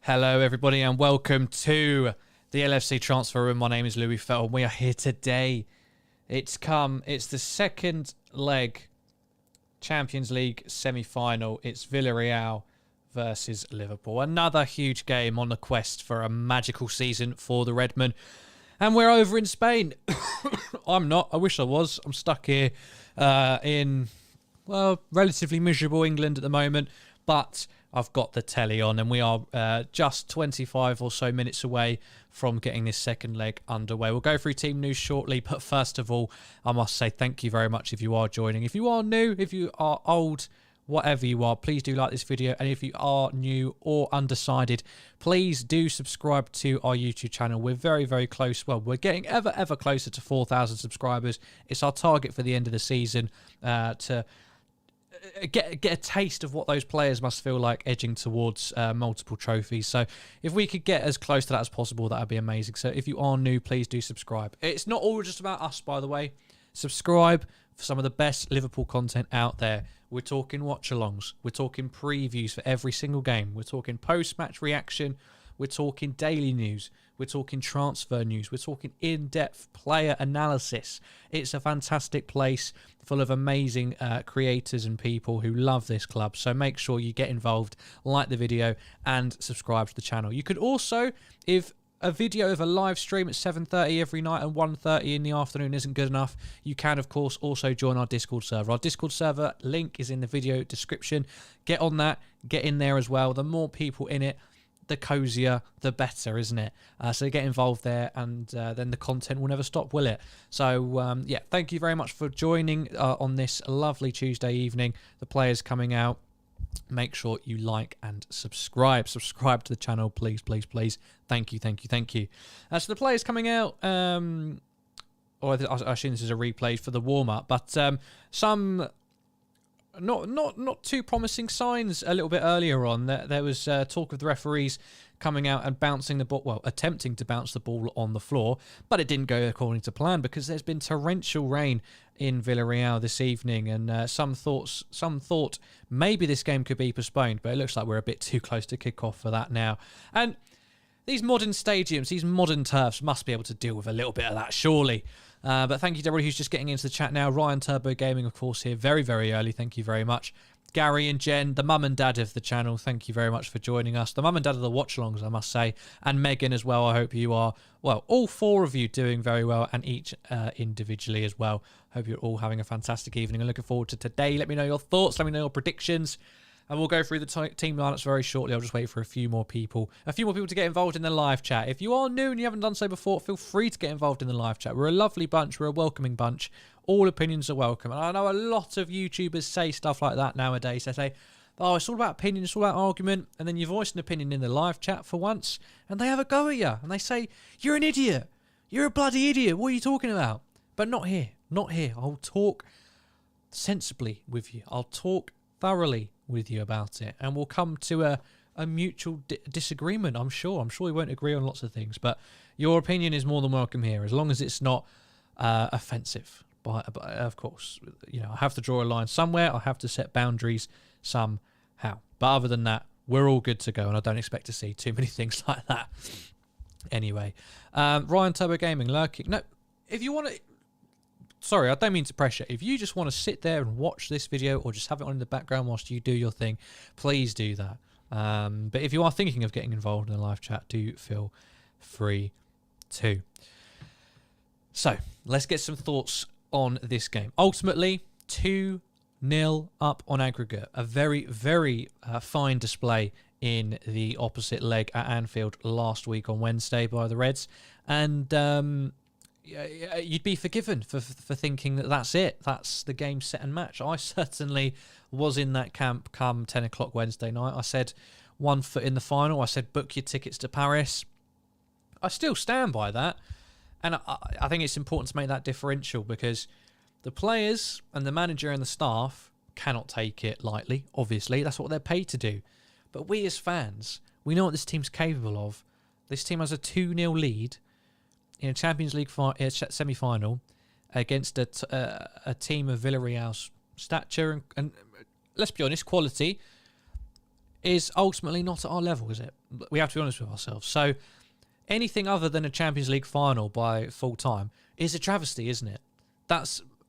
Hello, everybody, and welcome to the LFC Transfer Room. My name is Louis Fell, and we are here today. It's the second leg Champions League semi-final. It's Villarreal versus Liverpool. Another huge game on the quest for a magical season for the Redmen. And we're over in Spain. I'm not. I wish I was. I'm stuck here in, well, relatively miserable England at the moment. But I've got the telly on, and we are just 25 or so minutes away from getting this second leg underway. We'll go through team news shortly, but first of all, I must say thank you very much if you are joining. If you are new, if you are old, whatever you are, please do like this video. And if you are new or undecided, please do subscribe to our YouTube channel. We're very, very close. Well, we're getting ever closer to 4,000 subscribers. It's our target for the end of the season to get a taste of what those players must feel like edging towards multiple trophies. So if we could get as close to that as possible, that would be amazing. So if you are new, please do subscribe. It's not all just about us, by the way. Subscribe for some of the best Liverpool content out there. We're talking watch-alongs. We're talking previews for every single game. We're talking post-match reaction. We're talking daily news. We're talking transfer news. We're talking in-depth player analysis. It's a fantastic place full of amazing creators and people who love this club. So make sure you get involved, like the video, and subscribe to the channel. You could also, if a video of a live stream at 7:30 every night and 1:30 in the afternoon isn't good enough, you can, of course, also join our Discord server. Our Discord server link is in the video description. Get on that. Get in there as well. The more people in it, the cozier, the better, isn't it? So get involved there, and then the content will never stop, will it? So, yeah, thank you very much for joining on this lovely Tuesday evening. The players coming out. Make sure you like and subscribe. Subscribe to the channel, please, please, please. Thank you, thank you, thank you. So the players coming out, or I assume this is a replay for the warm-up, but some not too promising signs a little bit earlier on. There was talk of the referees coming out and bouncing the ball, well, attempting to bounce the ball on the floor, but it didn't go according to plan because there's been torrential rain in Villarreal this evening, and some thought maybe this game could be postponed, but it looks like we're a bit too close to kick off for that now. And these modern stadiums, these modern turfs must be able to deal with a little bit of that, surely. But thank you to everybody who's just getting into the chat now. Ryan Turbo Gaming, of course, here very, very early. Thank you very much. Gary and Jen, the mum and dad of the channel, thank you very much for joining us. The mum and dad of the watch-alongs, I must say. And Megan as well. I hope you are, well, all four of you doing very well, and each individually as well. Hope you're all having a fantastic evening. I'm looking forward to today. Let me know your thoughts. Let me know your predictions. And we'll go through the team lineups very shortly. I'll just wait for a few more people to get involved in the live chat. If you are new and you haven't done so before, feel free to get involved in the live chat. We're a lovely bunch. We're a welcoming bunch. All opinions are welcome. And I know a lot of YouTubers say stuff like that nowadays. They say, oh, it's all about opinion, it's all about argument. And then you voice an opinion in the live chat for once, and they have a go at you. And they say, you're an idiot. You're a bloody idiot. What are you talking about? But not here. Not here. I'll talk sensibly with you. I'll talk thoroughly with you about it, and we'll come to a mutual disagreement. I'm sure we won't agree on lots of things, but your opinion is more than welcome here, as long as it's not offensive. But of course, you know, I have to draw a line somewhere. I have to set boundaries somehow. But other than that, we're all good to go, and I don't expect to see too many things like that. Anyway, Ryan Turbo Gaming lurking. No, if you want to. Sorry, I don't mean to pressure. If you just want to sit there and watch this video or just have it on in the background whilst you do your thing, please do that. But if you are thinking of getting involved in the live chat, do feel free to. So, let's get some thoughts on this game. Ultimately, 2-0 up on aggregate. A very, very fine display in the opposite leg at Anfield last week on Wednesday by the Reds. And you'd be forgiven for thinking that that's it. That's the game, set and match. I certainly was in that camp come 10 o'clock Wednesday night. I said 1 foot in the final. I said book your tickets to Paris. I still stand by that. And I think it's important to make that differential, because the players and the manager and the staff cannot take it lightly, obviously. That's what they're paid to do. But we as fans, we know what this team's capable of. This team has a 2-0 lead in a Champions League semi-final against a team of Villarreal's stature and let's be honest, quality. is ultimately not at our level, is it? We have to be honest with ourselves. So anything other than a Champions League final by full time is a travesty, isn't it?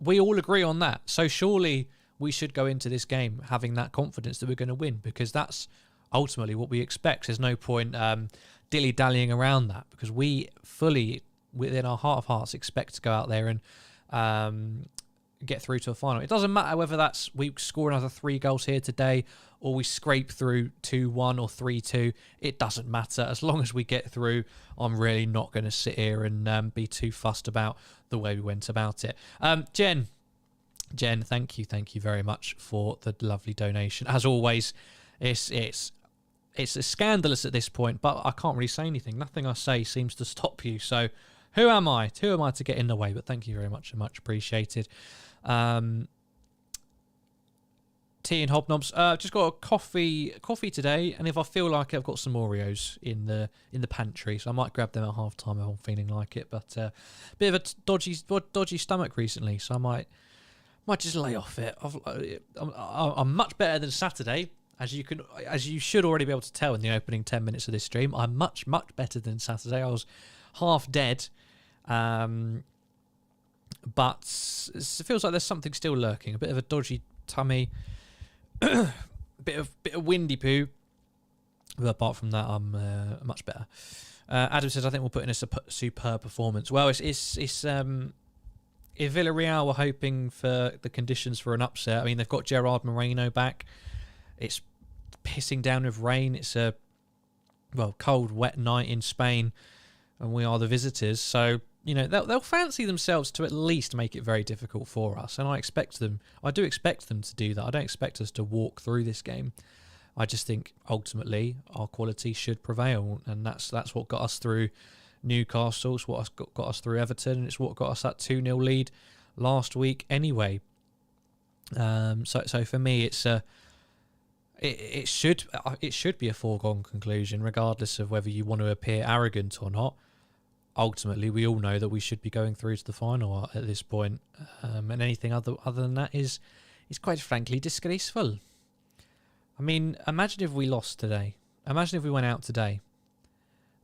We all agree on that. So surely we should go into this game having that confidence that we're going to win, because that's ultimately what we expect. There's no point dilly-dallying around that, because we fully, within our heart of hearts, expect to go out there and get through to a final. It doesn't matter whether that's we score another 3 goals here today or we scrape through 2-1 or 3-2. It doesn't matter. As long as we get through, I'm really not going to sit here and be too fussed about the way we went about it. Jen, thank you very much for the lovely donation. As always, it's scandalous at this point, but I can't really say anything. Nothing I say seems to stop you. So who am I? Who am I to get in the way? But thank you very much and much appreciated. Tea and hobnobs. Just got a coffee today, and if I feel like it, I've got some Oreos in the pantry, so I might grab them at half time if I'm feeling like it. But bit of a dodgy stomach recently, so I might just lay off it. I'm much better than Saturday, as you should already be able to tell in the opening 10 minutes of this stream. I'm much better than Saturday. I was half dead, but it feels like there's something still lurking. A bit of a dodgy tummy. bit of windy poo, but apart from that, I'm much better. Adam says, I think we'll put in a superb performance. Well, it's if Villarreal were hoping for the conditions for an upset, I mean, they've got Gerard Moreno back. It's pissing down with rain. It's a cold, wet night in Spain, and we are the visitors. So they'll fancy themselves to at least make it very difficult for us, and I do expect them to do that. I don't expect us to walk through this game. I just think ultimately our quality should prevail, and that's what got us through Newcastle. It's what got us through Everton, and it's what got us that 2-0 lead last week anyway. So for me, it should be a foregone conclusion, regardless of whether you want to appear arrogant or not. Ultimately, we all know that we should be going through to the final at this point, and anything other than that is quite frankly disgraceful. I mean, imagine if we lost today. Imagine if we went out today.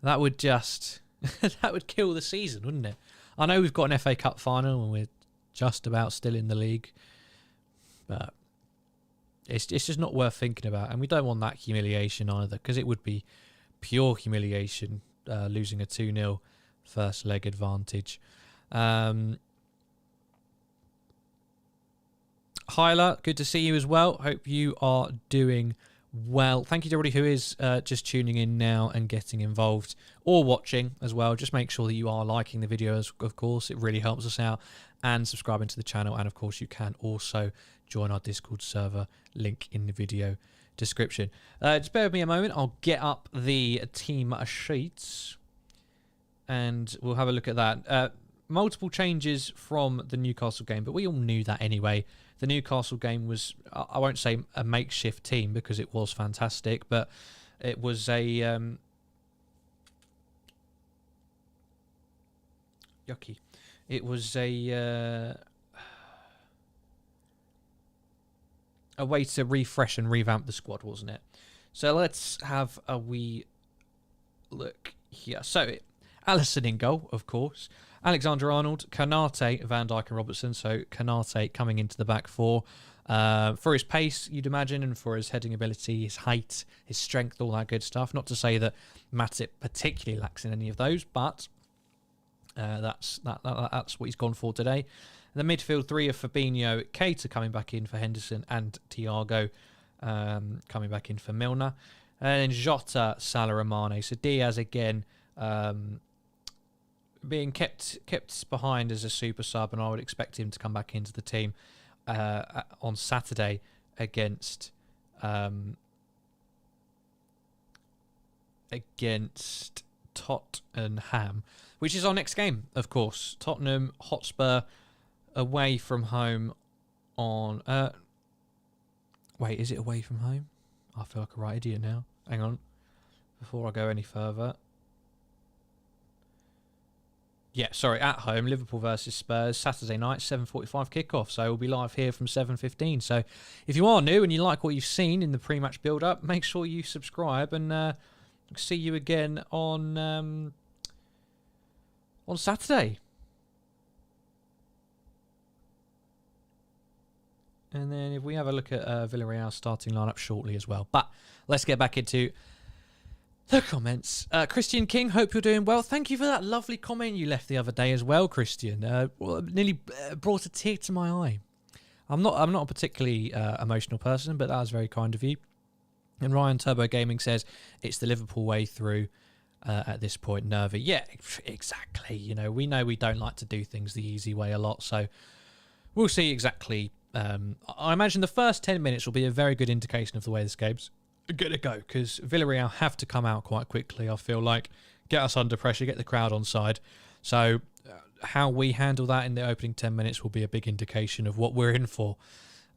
That would just that would kill the season, wouldn't it? I know we've got an FA Cup final and we're just about still in the league, but it's just not worth thinking about, and we don't want that humiliation either, because it would be pure humiliation losing a 2-0 first leg advantage. Hyla, good to see you as well. Hope you are doing well. Thank you to everybody who is just tuning in now and getting involved or watching as well. Just make sure that you are liking the videos, of course. It really helps us out, and subscribing to the channel. And of course, you can also join our Discord server, link in the video description. Just bear with me a moment. I'll get up the team sheets and we'll have a look at that. Multiple changes from the Newcastle game, but we all knew that anyway. The Newcastle game was, I won't say a makeshift team because it was fantastic, but it was a yucky. It was a way to refresh and revamp the squad, wasn't it? So let's have a wee look here. So Alisson in goal, of course. Alexander-Arnold, Kanate, Van Dijk and Robertson. So Kanate coming into the back four. For his pace, you'd imagine, and for his heading ability, his height, his strength, all that good stuff. Not to say that Matty particularly lacks in any of those, but that's what he's gone for today. The midfield three of Fabinho, Keita coming back in for Henderson, and Thiago coming back in for Milner. And then Jota, Salah and Mane. So Diaz again being kept behind as a super sub, and I would expect him to come back into the team on Saturday against Tottenham, which is our next game, of course. Tottenham Hotspur away from home on... wait, is it away from home? I feel like a right idiot now. Hang on. Before I go any further. Yeah, sorry, at home, Liverpool versus Spurs, Saturday night, 7:45 kickoff. So we'll be live here from 7:15. So if you are new and you like what you've seen in the pre-match build-up, make sure you subscribe, and see you again on Saturday. And then if we have a look at Villarreal's starting lineup shortly as well. But let's get back into the comments. Christian King, hope you're doing well. Thank you for that lovely comment you left the other day as well, Christian. Nearly brought a tear to my eye. I'm not a particularly emotional person, but that was very kind of you. And Ryan Turbo Gaming says it's the Liverpool way through at this point. Nervy, yeah, exactly. You know we don't like to do things the easy way a lot, so we'll see exactly. I imagine the first 10 minutes will be a very good indication of the way this game's going to go, because Villarreal have to come out quite quickly, I feel like, get us under pressure, get the crowd on side. So how we handle that in the opening 10 minutes will be a big indication of what we're in for.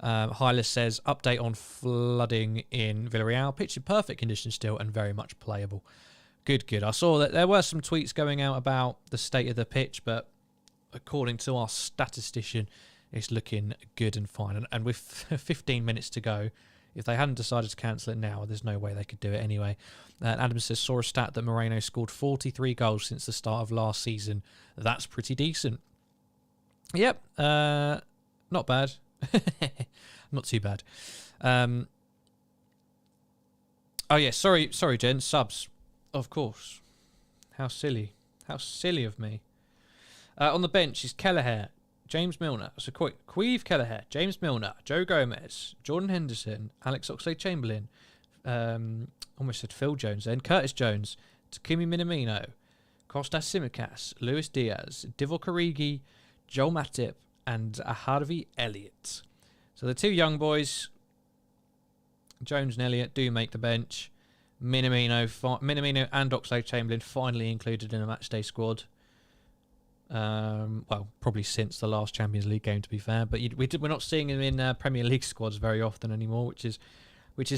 Hylas says, update on flooding in Villarreal. Pitch in perfect condition still and very much playable. Good. I saw that there were some tweets going out about the state of the pitch, but according to our statistician, it's looking good and fine. And with 15 minutes to go, if they hadn't decided to cancel it now, there's no way they could do it anyway. Adam says, saw a stat that Moreno scored 43 goals since the start of last season. That's pretty decent. Yep, not bad. Not too bad. Oh yeah, sorry, Jen. Subs, of course. How silly of me. On the bench is Kelleher, James Milner, so Queeve Kelleher, James Milner, Joe Gomez, Jordan Henderson, Alex Oxlade-Chamberlain, almost said Phil Jones then, Curtis Jones, Takumi Minamino, Kostas Tsimikas, Luis Diaz, Divock Origi, Joel Matip, and Harvey Elliott. So the two young boys, Jones and Elliott, do make the bench. Minamino and Oxlade-Chamberlain finally included in a matchday squad. Well, probably since the last Champions League game, to be fair, but we're not seeing him in Premier League squads very often anymore, which is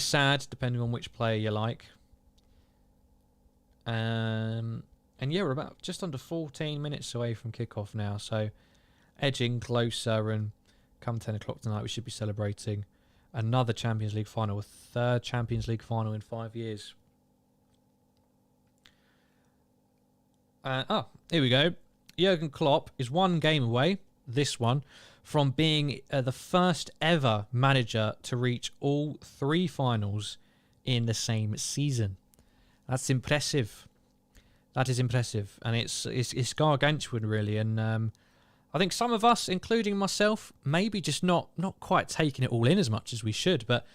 sad, depending on which player you like. And yeah, we're about just under 14 minutes away from kickoff now, so edging closer, and come 10 o'clock tonight we should be celebrating another Champions League final, a third Champions League final in 5 years. Here we go. Jurgen Klopp is one game away, this one, from being the first ever manager to reach all 3 finals in the same season. That's impressive. That is impressive, and it's gargantuan, really. And I think some of us, including myself, maybe just not quite taking it all in as much as we should. But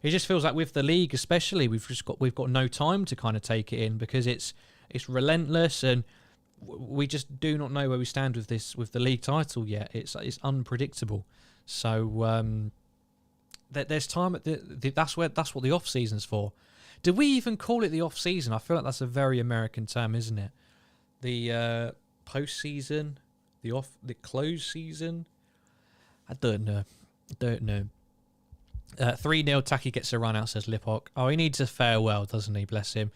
it just feels like with the league, especially, we've got no time to kind of take it in, because it's relentless, and we just do not know where we stand with the league title yet. It's unpredictable. So there's time at that's what the off season's for. Do we even call it the off season? I feel like that's a very American term, isn't it? The post season, the close season. I don't know. 3-0. Taki gets a run out, says Lipok. Oh, he needs a farewell, doesn't he? Bless him.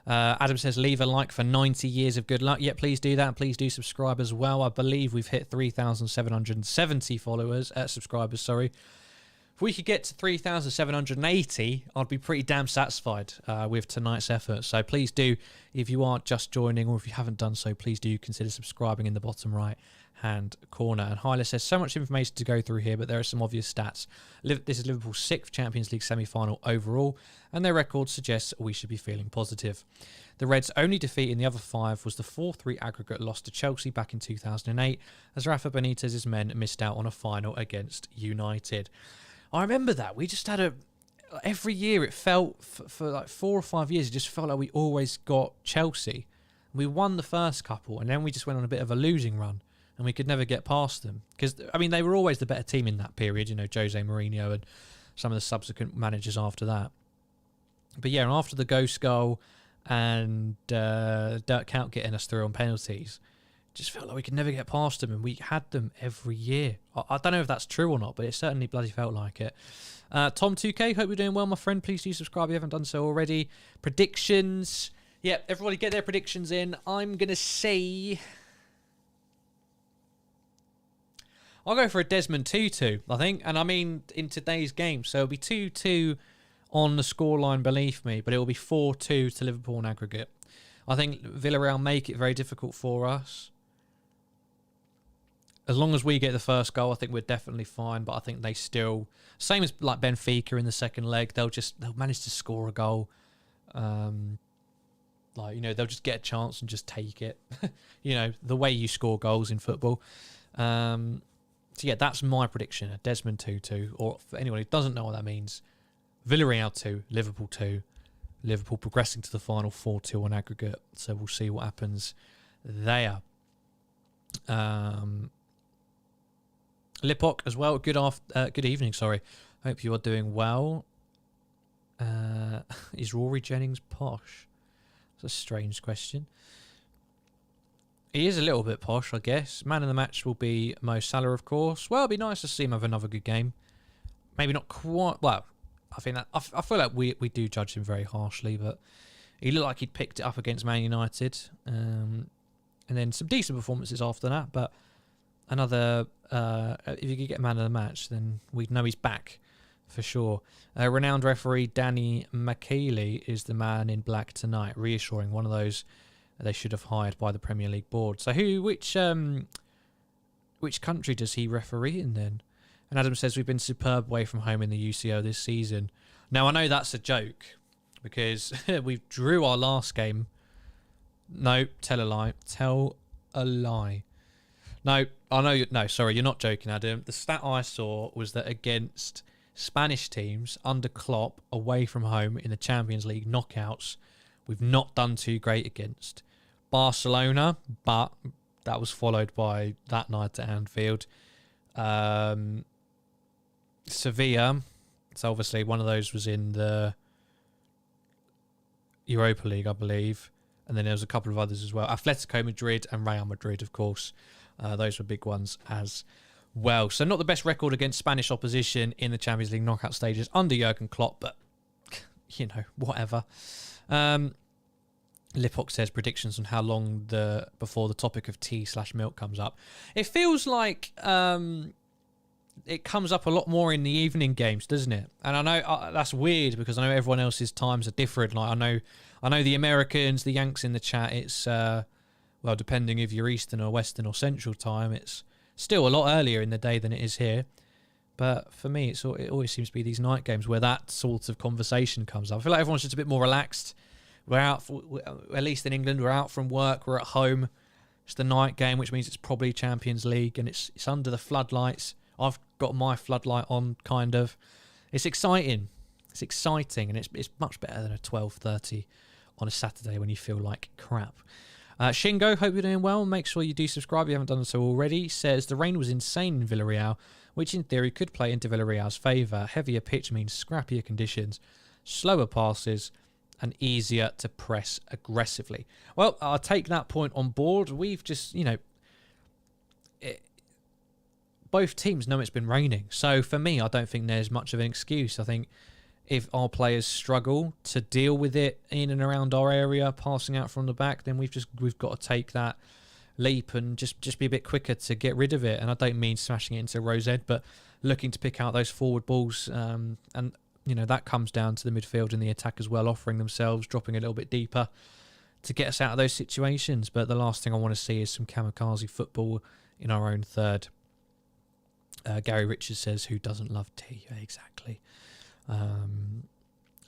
Adam says, leave a like for 90 years of good luck. Yeah, please do that. Please do subscribe as well. I believe we've hit 3,770 subscribers, sorry. If we could get to 3,780, I'd be pretty damn satisfied with tonight's effort. So please do, if you are just joining, or if you haven't done so, please do consider subscribing in the bottom right hand corner. And Hyla says, so much information to go through here, but there are some obvious stats. This is Liverpool's 6th Champions League semi-final overall, and their record suggests we should be feeling positive. The Reds' only defeat in the other 5 was the 4-3 aggregate loss to Chelsea back in 2008, as Rafa Benitez's men missed out on a final against United. I remember that. We just had every year it felt, for like 4 or 5 years, it just felt like we always got Chelsea. We won the first couple, and then we just went on a bit of a losing run, and we could never get past them. Because, I mean, they were always the better team in that period, you know, Jose Mourinho and some of the subsequent managers after that. But yeah, after the ghost goal and Dirk Kuyt getting us through on penalties, it just felt like we could never get past them, and we had them every year. I don't know if that's true or not, but it certainly bloody felt like it. Tom2K, hope you're doing well, my friend. Please do subscribe if you haven't done so already. Predictions. Yeah, everybody get their predictions in. I'm going to say I'll go for a Desmond 2-2, I think. And I mean, in today's game. So it'll be 2-2 on the scoreline beneath me, but it will be 4-2 to Liverpool in aggregate. I think Villarreal make it very difficult for us. As long as we get the first goal, I think we're definitely fine. But I think they still, same as like Benfica in the second leg, they'll manage to score a goal. They'll just get a chance and just take it. The way you score goals in football. So yeah, that's my prediction. A Desmond 2-2. Or for anyone who doesn't know what that means, Villarreal 2, Liverpool 2. Liverpool progressing to the final 4-2 on aggregate. So we'll see what happens there. Lipok as well. Good evening. Sorry. Hope you are doing well. Is Rory Jennings posh? That's a strange question. He is a little bit posh, I guess. Man of the match will be Mo Salah, of course. Well, it'd be nice to see him have another good game. Maybe not quite. Well, I think that I feel like we do judge him very harshly, but he looked like he'd picked it up against Man United, and then some decent performances after that. But another, if you could get man of the match, then we'd know he's back for sure. Renowned referee Danny McKeely is the man in black tonight, reassuring one of those they should have hired by the Premier League board. So which country does he referee in then? And Adam says, we've been superb away from home in the UCO this season. Now, I know that's a joke because we drew our last game. No, tell a lie. Tell a lie. No, I know. No, sorry, you're not joking, Adam. The stat I saw was that against Spanish teams under Klopp away from home in the Champions League knockouts, we've not done too great against Barcelona, but that was followed by that night at Anfield. Sevilla, so obviously one of those was in the Europa League, I believe, and then there was a couple of others as well. Atletico Madrid and Real Madrid, of course. Those were big ones as well. So not the best record against Spanish opposition in the Champions League knockout stages under Jurgen Klopp, but whatever. Lipok says predictions on how long before the topic of tea/milk comes up. It feels like it comes up a lot more in the evening games, doesn't it? And I know that's weird because I know everyone else's times are different. Like I know the Americans, the Yanks in the chat. It's depending if you're Eastern or Western or Central time, it's still a lot earlier in the day than it is here. But for me, it always seems to be these night games where that sort of conversation comes up. I feel like everyone's just a bit more relaxed. We're out, at least in England, we're out from work, we're at home. It's the night game, which means it's probably Champions League, and it's under the floodlights. I've got my floodlight on, kind of. It's exciting. It's exciting, and it's much better than a 12:30 on a Saturday when you feel like crap. Shingo, hope you're doing well. Make sure you do subscribe if you haven't done so already. Says the rain was insane in Villarreal, which in theory could play into Villarreal's favour. Heavier pitch means scrappier conditions, slower passes, and easier to press aggressively. Well, I'll take that point on board. We've just, both teams know it's been raining. So for me, I don't think there's much of an excuse. I think if our players struggle to deal with it in and around our area, passing out from the back, then we've got to take that leap and just be a bit quicker to get rid of it. And I don't mean smashing it into Rosette, but looking to pick out those forward balls. And that comes down to the midfield and the attack as well, offering themselves, dropping a little bit deeper to get us out of those situations. But the last thing I want to see is some kamikaze football in our own third. Gary Richards says, who doesn't love tea? Exactly.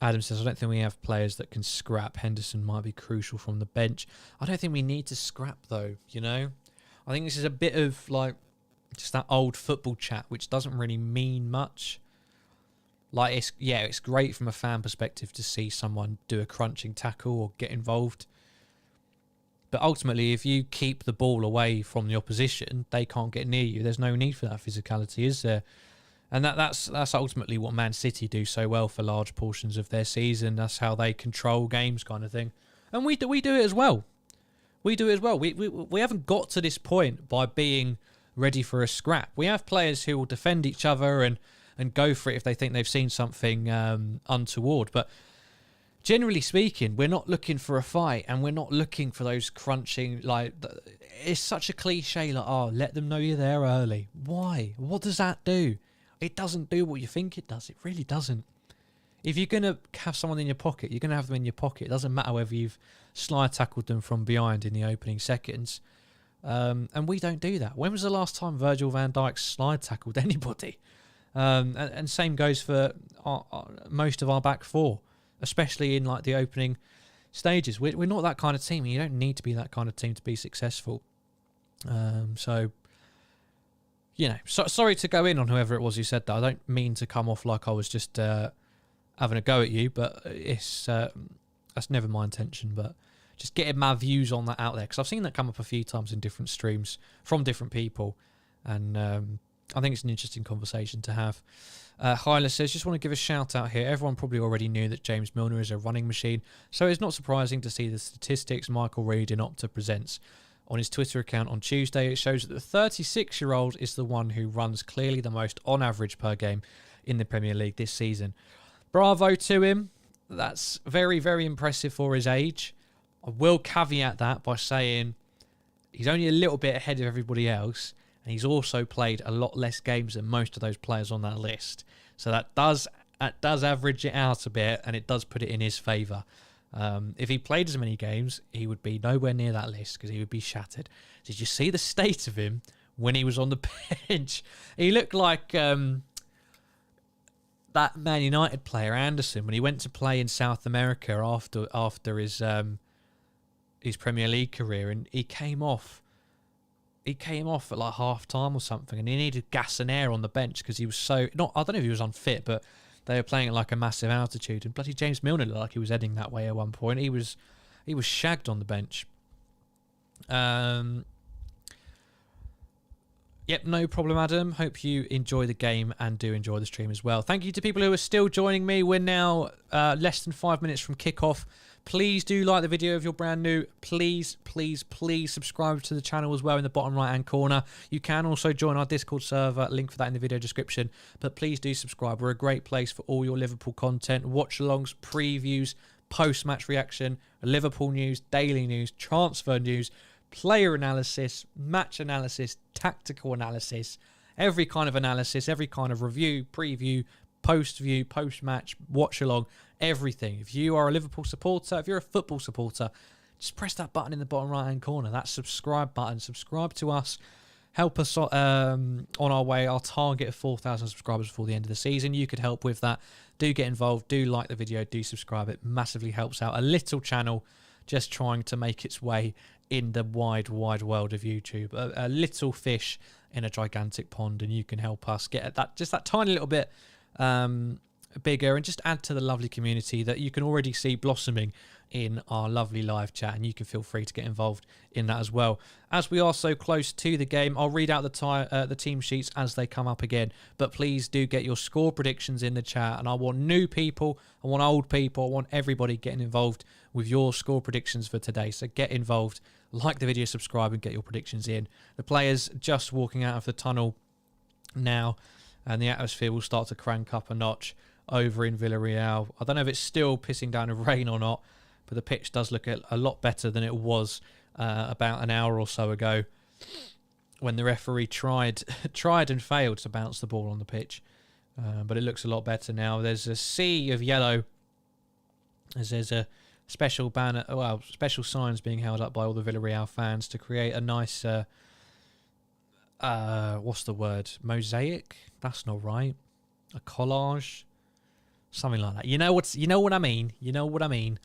Adam says, I don't think we have players that can scrap. Henderson might be crucial from the bench. I don't think we need to scrap, though, I think this is a bit of, just that old football chat, which doesn't really mean much. It's great from a fan perspective to see someone do a crunching tackle or get involved. But ultimately, if you keep the ball away from the opposition, they can't get near you. There's no need for that physicality, is there? And that's ultimately what Man City do so well for large portions of their season. That's how they control games, kind of thing. And we do it as well. We do it as well. We haven't got to this point by being ready for a scrap. We have players who will defend each other and go for it if they think they've seen something untoward. But generally speaking, we're not looking for a fight, and we're not looking for those crunching, like, it's such a cliche, like, oh, let them know you're there early. Why? What does that do? It doesn't do what you think it does. It really doesn't. If you're going to have someone in your pocket, you're going to have them in your pocket. It doesn't matter whether you've slide tackled them from behind in the opening seconds. And we don't do that. When was the last time Virgil van Dijk slide tackled anybody? And same goes for most of our back four, especially in like the opening stages. We're not that kind of team. You don't need to be that kind of team to be successful. So, you know, sorry to go in on whoever it was who said that. I don't mean to come off like I was just having a go at you, but it's that's never my intention. But just getting my views on that out there, because I've seen that come up a few times in different streams from different people, and I think it's an interesting conversation to have. Hyla says, just want to give a shout out here. Everyone probably already knew that James Milner is a running machine, so it's not surprising to see the statistics Michael Reid in Opta presents. On his Twitter account on Tuesday, it shows that the 36-year-old is the one who runs clearly the most on average per game in the Premier League this season. Bravo to him. That's very, very impressive for his age. I will caveat that by saying he's only a little bit ahead of everybody else, and he's also played a lot less games than most of those players on that list. So that does average it out a bit, and it does put it in his favour. If he played as many games, he would be nowhere near that list because he would be shattered. Did you see the state of him when he was on the bench? He looked like that Man United player Anderson when he went to play in South America after his Premier League career, and he came off at like half time or something, and he needed gas and air on the bench because he was I don't know if he was unfit, but they were playing at like a massive altitude, and bloody James Milner looked like he was heading that way at one point. He was shagged on the bench. Yep, no problem, Adam. Hope you enjoy the game and do enjoy the stream as well. Thank you to people who are still joining me. We're now less than 5 minutes from kickoff. Please do like the video if you're brand new. Please, please, please subscribe to the channel as well in the bottom right-hand corner. You can also join our Discord server. Link for that in the video description. But please do subscribe. We're a great place for all your Liverpool content, watch-alongs, previews, post-match reaction, Liverpool news, daily news, transfer news, player analysis, match analysis, tactical analysis, every kind of analysis, every kind of review, preview, post-view, post-match, watch-along, everything. If you are a Liverpool supporter, if you're a football supporter, just press that button in the bottom right-hand corner, that subscribe button. Subscribe to us. Help us on our way, our target of 4,000 subscribers before the end of the season. You could help with that. Do get involved. Do like the video. Do subscribe. It massively helps out a little channel just trying to make its way in the wide, wide world of YouTube. A little fish in a gigantic pond, and you can help us get that tiny little bit bigger and just add to the lovely community that you can already see blossoming in our lovely live chat, and you can feel free to get involved in that as well. As we are so close to the game, I'll read out the team sheets as they come up again, but please do get your score predictions in the chat, and I want new people, I want old people, I want everybody getting involved with your score predictions for today. So get involved, like the video, subscribe, and get your predictions in. The players just walking out of the tunnel now, and the atmosphere will start to crank up a notch over in Villarreal. I don't know if it's still pissing down with rain or not, but the pitch does look a lot better than it was about an hour or so ago when the referee tried and failed to bounce the ball on the pitch. But it looks a lot better now. There's a sea of yellow as there's a special banner, special signs being held up by all the Villarreal fans to create a nice, what's the word? Mosaic? That's not right. A collage? Something like that. You know what I mean. You know what I mean.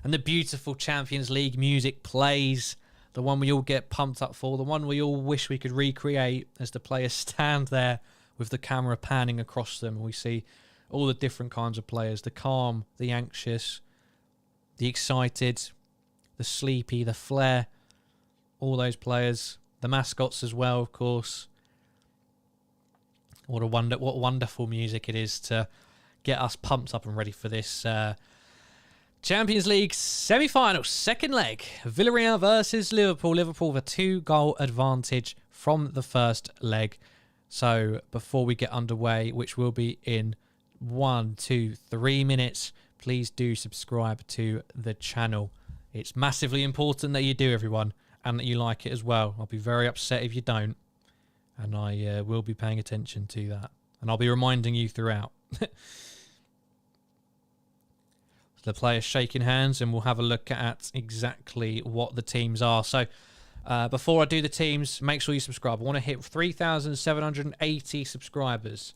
And the beautiful Champions League music plays, the one we all get pumped up for, the one we all wish we could recreate as the players stand there with the camera panning across them. We see all the different kinds of players, the calm, the anxious, the excited, the sleepy, the flair, all those players, the mascots as well, of course. What wonderful music it is to get us pumped up and ready for this Champions League semi-final, second leg. Villarreal versus Liverpool. Liverpool with a 2-goal advantage from the first leg. So before we get underway, which will be in 1, 2, 3 minutes, please do subscribe to the channel. It's massively important that you do, everyone, and that you like it as well. I'll be very upset if you don't, and I will be paying attention to that, and I'll be reminding you throughout. The players shaking hands, and we'll have a look at exactly what the teams are. So before I do the teams, make sure you subscribe. I want to hit 3,780 subscribers.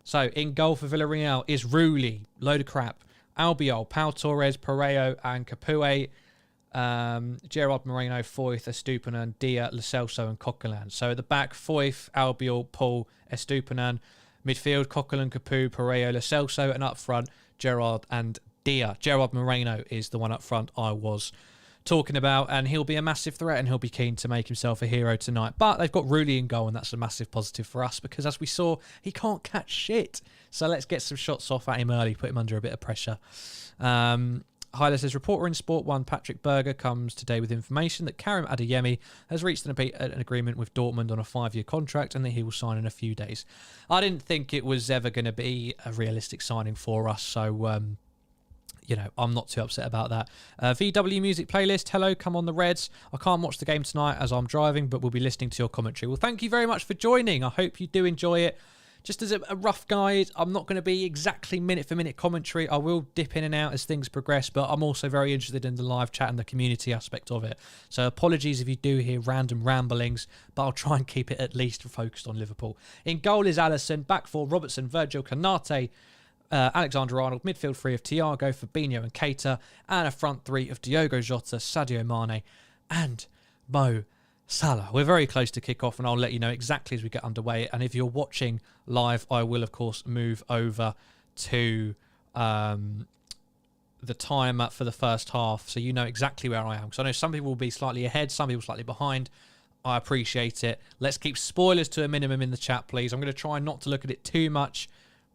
So in goal for Villarreal is Rulli, load of crap, Albiol, Pau Torres, Pereiro and Capoue, Gerard Moreno, Foyth, Estupinan, Dia, Lo Celso and Coquelin. So at the back, Foyth, Albiol, Paul, Estupinan. Midfield, Coquelin, Capoue, Pereiro, Lo Celso, and up front, Gerard and Dia. Gerard Moreno is the one up front I was talking about, and he'll be a massive threat, and he'll be keen to make himself a hero tonight. But they've got Rulli in goal, and that's a massive positive for us, because as we saw, he can't catch shit. So let's get some shots off at him early, put him under a bit of pressure. Hyler says, reporter in Sport 1 Patrick Berger comes today with information that Karim Adeyemi has reached an agreement with Dortmund on a 5-year contract and that he will sign in a few days. I didn't think it was ever going to be a realistic signing for us, so you know, I'm not too upset about that. VW Music Playlist, hello, come on the Reds. I can't watch the game tonight as I'm driving, but we'll be listening to your commentary. Well, thank you very much for joining. I hope you do enjoy it. Just as a rough guide, I'm not going to be exactly minute-for-minute commentary. I will dip in and out as things progress, but I'm also very interested in the live chat and the community aspect of it. So apologies if you do hear random ramblings, but I'll try and keep it at least focused on Liverpool. In goal is Alisson, back four, Robertson, Virgil, Canate, Alexander-Arnold, midfield three of Thiago, Fabinho and Keita, and a front three of Diogo Jota, Sadio Mane and Mo Salah. We're very close to kick off, and I'll let you know exactly as we get underway. And if you're watching live, I will, of course, move over to the timer for the first half, so you know exactly where I am. Because I know some people will be slightly ahead, some people slightly behind. I appreciate it. Let's keep spoilers to a minimum in the chat, please. I'm going to try not to look at it too much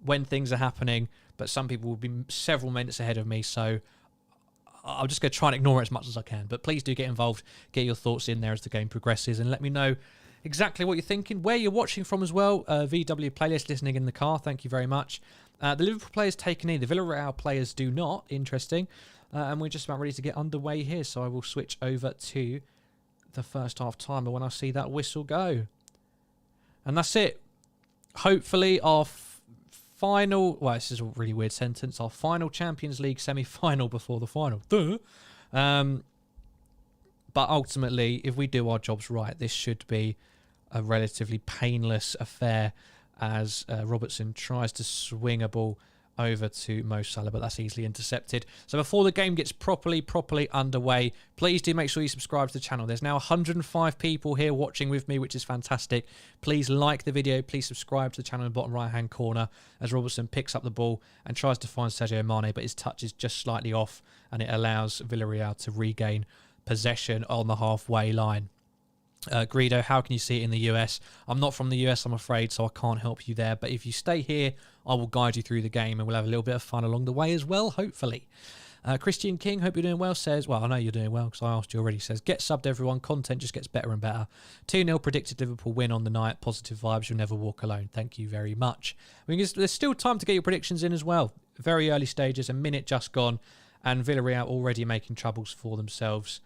when things are happening, but some people will be several minutes ahead of me, so I'm just going to try and ignore it as much as I can. But please do get involved, get your thoughts in there as the game progresses, and let me know exactly what you're thinking, where you're watching from as well. VW Playlist, listening in the car, thank you very much. The Liverpool players taken in, the Villarreal players do not. Interesting. And we're just about ready to get underway here, so I will switch over to the first half timer when I see that whistle go. And that's it. Hopefully our final, well, this is a really weird sentence, our final Champions League semi-final before the final. But ultimately, if we do our jobs right, this should be a relatively painless affair as Robertson tries to swing a ball over to Mo Salah, but that's easily intercepted. So before the game gets properly underway, please do make sure you subscribe to the channel. There's now 105 people here watching with me, which is fantastic. Please like the video, please subscribe to the channel in the bottom right hand corner as Robertson picks up the ball and tries to find Sadio Mane, but his touch is just slightly off and it allows Villarreal to regain possession on the halfway line. Greedo, how can you see it in the US? I'm not from the US, I'm afraid, so I can't help you there. But if you stay here, I will guide you through the game and we'll have a little bit of fun along the way as well, hopefully. Christian King, hope you're doing well, says, well, I know you're doing well because I asked you already, says, get subbed everyone, content just gets better and better. 2-0 predicted Liverpool win on the night, positive vibes, you'll never walk alone. Thank you very much. I mean, there's still time to get your predictions in as well. Very early stages, a minute just gone, and Villarreal already making troubles for themselves.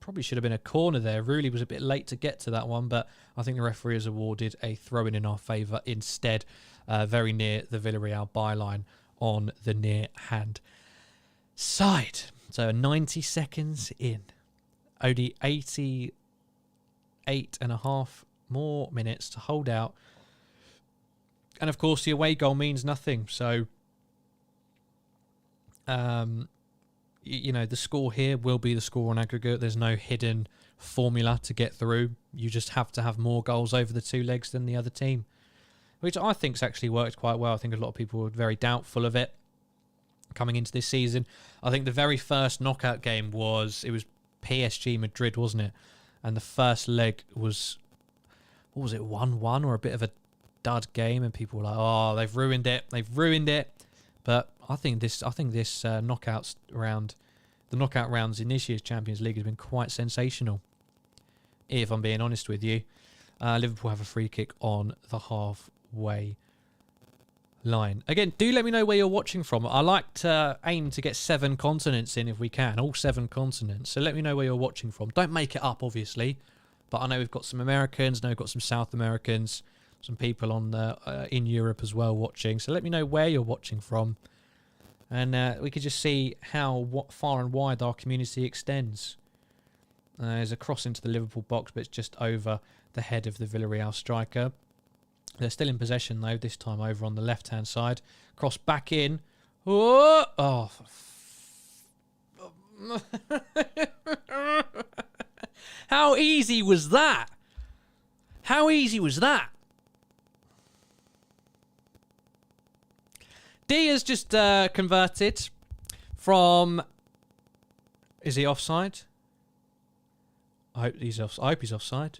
Probably should have been a corner there. Rulli was a bit late to get to that one, but I think the referee has awarded a throw-in in our favour instead, very near the Villarreal byline on the near-hand side. So 90 seconds in. Only 88.5 more minutes to hold out. And, of course, the away goal means nothing. So, you know, the score here will be the score on aggregate. There's no hidden formula to get through. You just have to have more goals over the two legs than the other team, which I think's actually worked quite well. I think a lot of people were very doubtful of it coming into this season. I think the very first knockout game was PSG Madrid, wasn't it? And the first leg was, what was it, 1-1 or a bit of a dud game, and people were like, oh, they've ruined it. But I think this knockout round, the knockout rounds in this year's Champions League has been quite sensational, if I'm being honest with you. Liverpool have a free kick on the halfway line. Again, do let me know where you're watching from. I like to aim to get 7 continents in if we can, all 7 continents. So let me know where you're watching from. Don't make it up, obviously, but I know we've got some Americans, I know we've got some South Americans, some people on in Europe as well watching. So let me know where you're watching from, and we could just see how far and wide our community extends. There's a cross into the Liverpool box, but it's just over the head of the Villarreal striker. They're still in possession, though, this time over on the left-hand side. Cross back in. Oh. How easy was that? How easy was that? Dia's just converted from... Is he offside? I hope he's offside.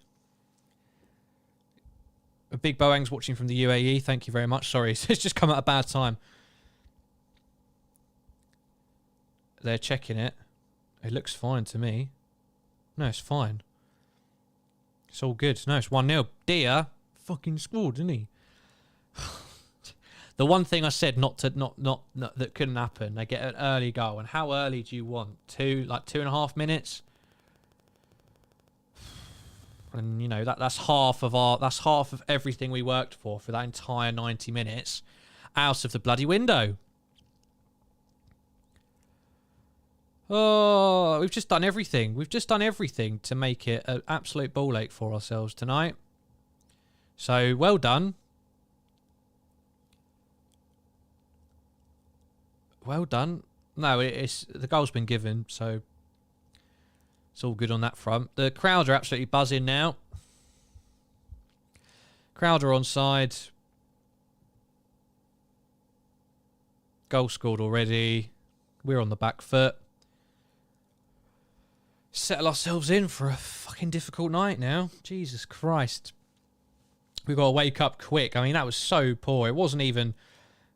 A big Boang's watching from the UAE. Thank you very much. Sorry, it's just come at a bad time. They're checking it. It looks fine to me. No, it's fine. It's all good. No, it's 1-0. Dia fucking scored, didn't he? The one thing I said not that couldn't happen. They get an early goal, and how early do you want? 2.5 minutes? And you know that's half of everything we worked for that entire 90 minutes out of the bloody window. Oh, we've just done everything. We've just done everything to make it an absolute ball ache for ourselves tonight. So well done. Well done. No, it's the goal's been given, so it's all good on that front. The crowd are absolutely buzzing now. Crowd are onside. Goal scored already. We're on the back foot. Settle ourselves in for a fucking difficult night now. Jesus Christ. We've got to wake up quick. I mean, that was so poor. It wasn't even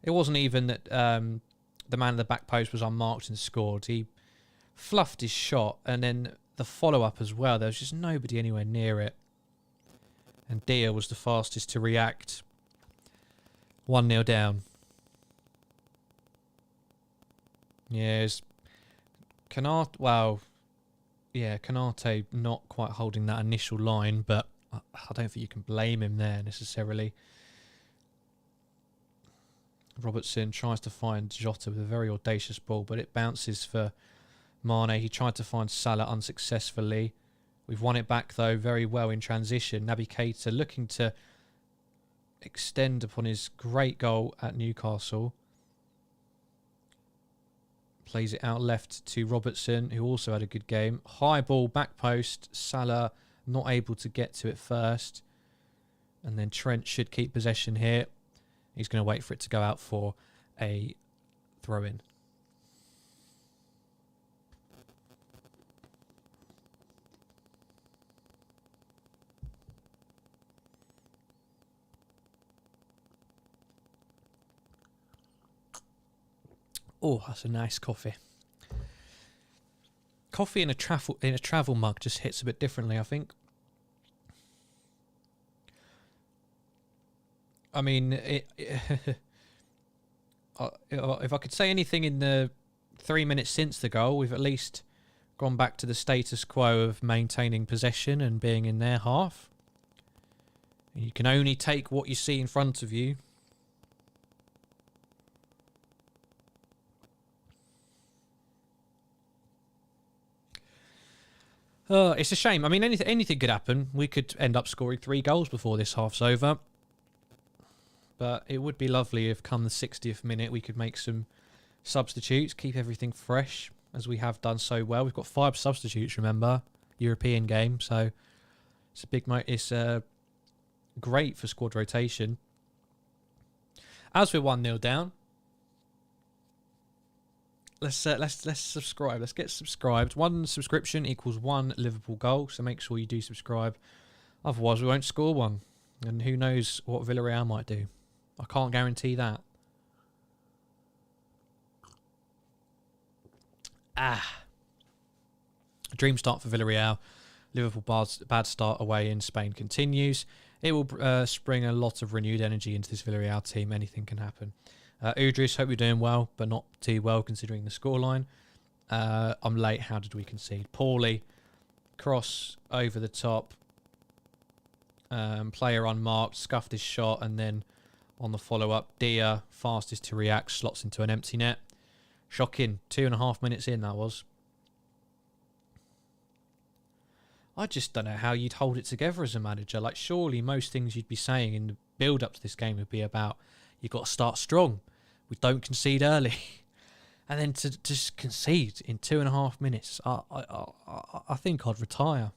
that the man at the back post was unmarked and scored. He fluffed his shot, and then the follow-up as well. There was just nobody anywhere near it. And Dia was the fastest to react. 1-0 down. Yes. Canate not quite holding that initial line, but I don't think you can blame him there necessarily. Robertson tries to find Jota with a very audacious ball, but it bounces for Mane. He tried to find Salah unsuccessfully. We've won it back, though, very well in transition. Naby Keita looking to extend upon his great goal at Newcastle. Plays it out left to Robertson, who also had a good game. High ball, back post. Salah not able to get to it first. And then Trent should keep possession here. He's going to wait for it to go out for a throw-in. Oh, that's a nice coffee. Coffee in a travel mug just hits a bit differently, I think. I mean, if I could say anything in the 3 minutes since the goal, we've at least gone back to the status quo of maintaining possession and being in their half. You can only take what you see in front of you. It's a shame. I mean, anything could happen. We could end up scoring 3 goals before this half's over. But it would be lovely if come the 60th minute we could make some substitutes, keep everything fresh, as we have done so well. We've got 5 substitutes, remember? European game, so it's a big it's great for squad rotation. As we're 1-0 down, let's subscribe. Let's get subscribed. 1 subscription equals 1 Liverpool goal, so make sure you do subscribe. Otherwise, we won't score one. And who knows what Villarreal might do. I can't guarantee that. A dream start for Villarreal. Liverpool bad start away in Spain continues. It will spring a lot of renewed energy into this Villarreal team. Anything can happen. Udris, hope you're doing well, but not too well considering the scoreline. I'm late. How did we concede? Poorly. Cross over the top. Player unmarked, scuffed his shot, and then on the follow-up, Dia, fastest to react, slots into an empty net. Shocking. 2.5 minutes in, that was. I just don't know how you'd hold it together as a manager. Like, surely most things you'd be saying in the build-up to this game would be about, you've got to start strong. We don't concede early. And then to just concede in 2.5 minutes, I think I'd retire.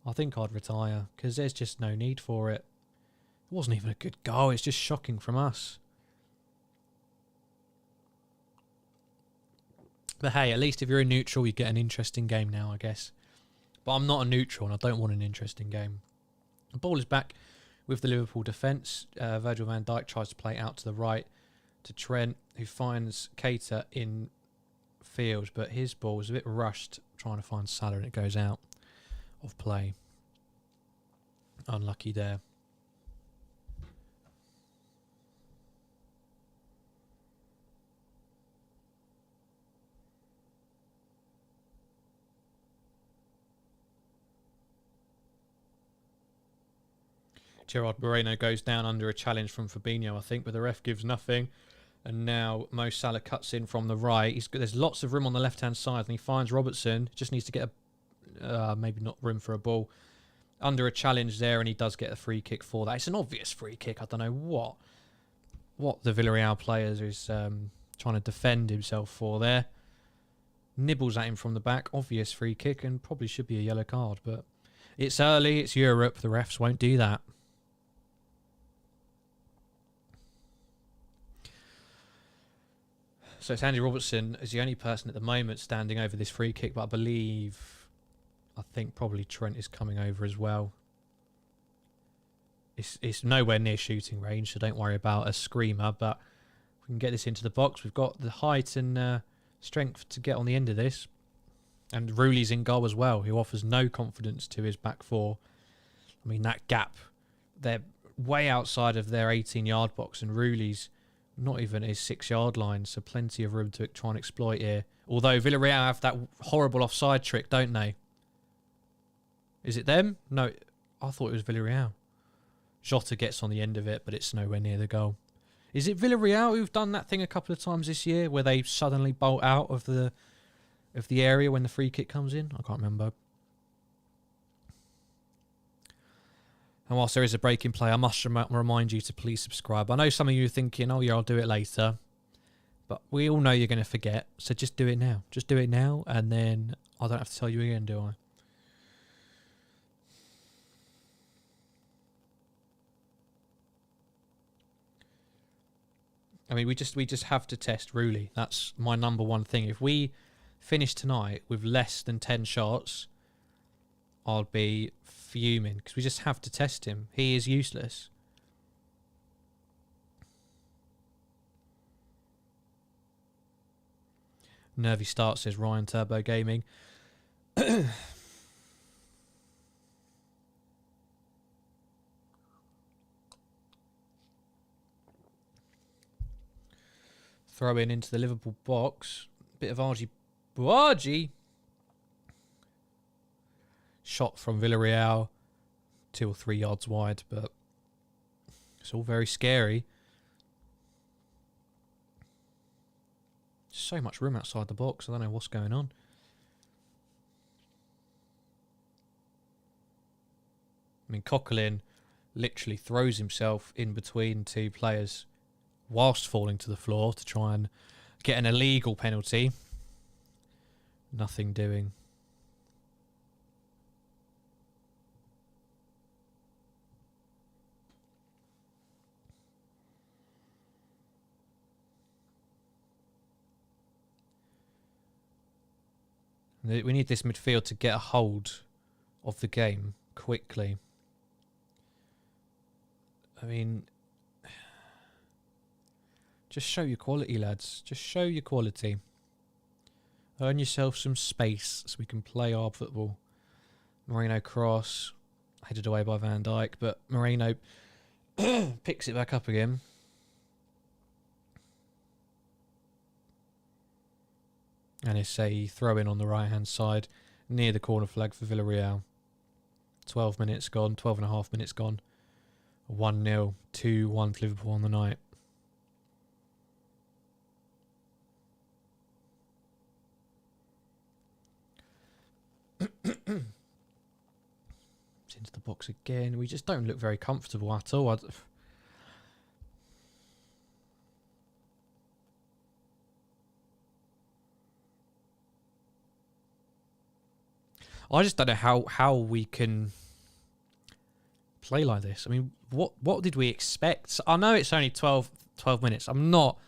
I think I'd retire because there's just no need for it. It wasn't even a good goal. It's just shocking from us. But hey, at least if you're a neutral, you get an interesting game now, I guess. But I'm not a neutral and I don't want an interesting game. The ball is back with the Liverpool defence. Virgil van Dijk tries to play out to the right to Trent, who finds Keita in field. But his ball was a bit rushed trying to find Salah and it goes out of play. Unlucky there. Gerard Moreno goes down under a challenge from Fabinho, I think, but the ref gives nothing. And now Mo Salah cuts in from the right. There's lots of room on the left-hand side, and he finds Robertson. Just needs to get maybe not room for a ball. Under a challenge there, and he does get a free kick for that. It's an obvious free kick. I don't know what the Villarreal players is trying to defend himself for there. Nibbles at him from the back. Obvious free kick, and probably should be a yellow card. But it's early. It's Europe. The refs won't do that. So it's Andy Robertson is the only person at the moment standing over this free kick, but I think probably Trent is coming over as well. It's nowhere near shooting range, so don't worry about a screamer, but we can get this into the box. We've got the height and strength to get on the end of this. And Rooley's in goal as well, who offers no confidence to his back four. I mean, that gap, they're way outside of their 18-yard box, and Rooley's not even his 6-yard line, so plenty of room to try and exploit here. Although Villarreal have that horrible offside trick, don't they? Is it them? No, I thought it was Villarreal. Jota gets on the end of it, but it's nowhere near the goal. Is it Villarreal who've done that thing a couple of times this year, where they suddenly bolt out of the area when the free kick comes in? I can't remember. And whilst there is a break in play, I must remind you to please subscribe. I know some of you are thinking, oh yeah, I'll do it later. But we all know you're going to forget. So just do it now. Just do it now. And then I don't have to tell you again, do I? I mean, we just have to test Rooley. That's my number one thing. If we finish tonight with less than 10 shots, I'll be fuming because we just have to test him. He is useless. Nervy start, says Ryan Turbo Gaming. Throw in into the Liverpool box. Bit of Argy. Shot from Villarreal. 2 or 3 yards wide, but it's all very scary. So much room outside the box. I don't know what's going on. I mean, Coquelin literally throws himself in between two players whilst falling to the floor to try and get an illegal penalty. Nothing doing. We need this midfield to get a hold of the game quickly. I mean, just show your quality, lads. Just show your quality. Earn yourself some space so we can play our football. Moreno cross. Headed away by Van Dijk, but Moreno picks it back up again. And it's a throw-in on the right-hand side near the corner flag for Villarreal. 12 minutes gone, 12 and a half minutes gone. 1-0, 2-1 for Liverpool on the night. It's into the box again. We just don't look very comfortable at all. I just don't know how we can play like this. I mean, what did we expect? I know it's only 12 minutes. I'm not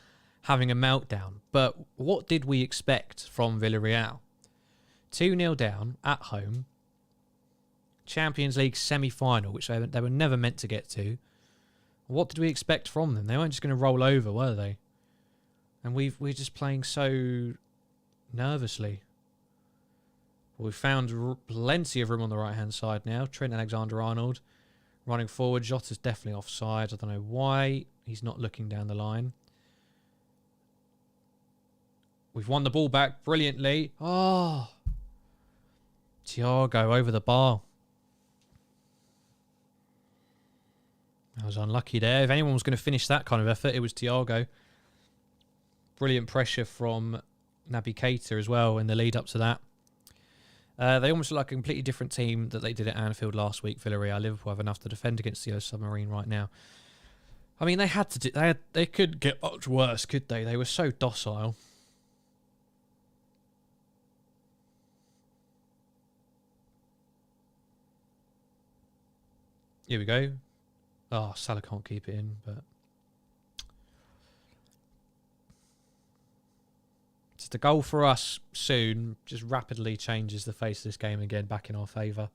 having a meltdown, but what did we expect from Villarreal? 2-0 down at home. Champions League semi-final, which they were never meant to get to. What did we expect from them? They weren't just going to roll over, were they? And we're just playing so nervously. Well, we've found plenty of room on the right-hand side now. Trent Alexander-Arnold running forward. Jota's definitely offside. I don't know why. He's not looking down the line. We've won the ball back brilliantly. Oh! Thiago over the bar. I was unlucky there. If anyone was going to finish that kind of effort, it was Thiago. Brilliant pressure from Naby Keita as well in the lead up to that. They almost look like a completely different team that they did at Anfield last week. Villarreal, Liverpool have enough to defend against the Submarine right now. I mean, they had to do. They could get much worse, could they? They were so docile. Here we go. Oh, Salah can't keep it in, but just a goal for us soon just rapidly changes the face of this game again, back in our favour.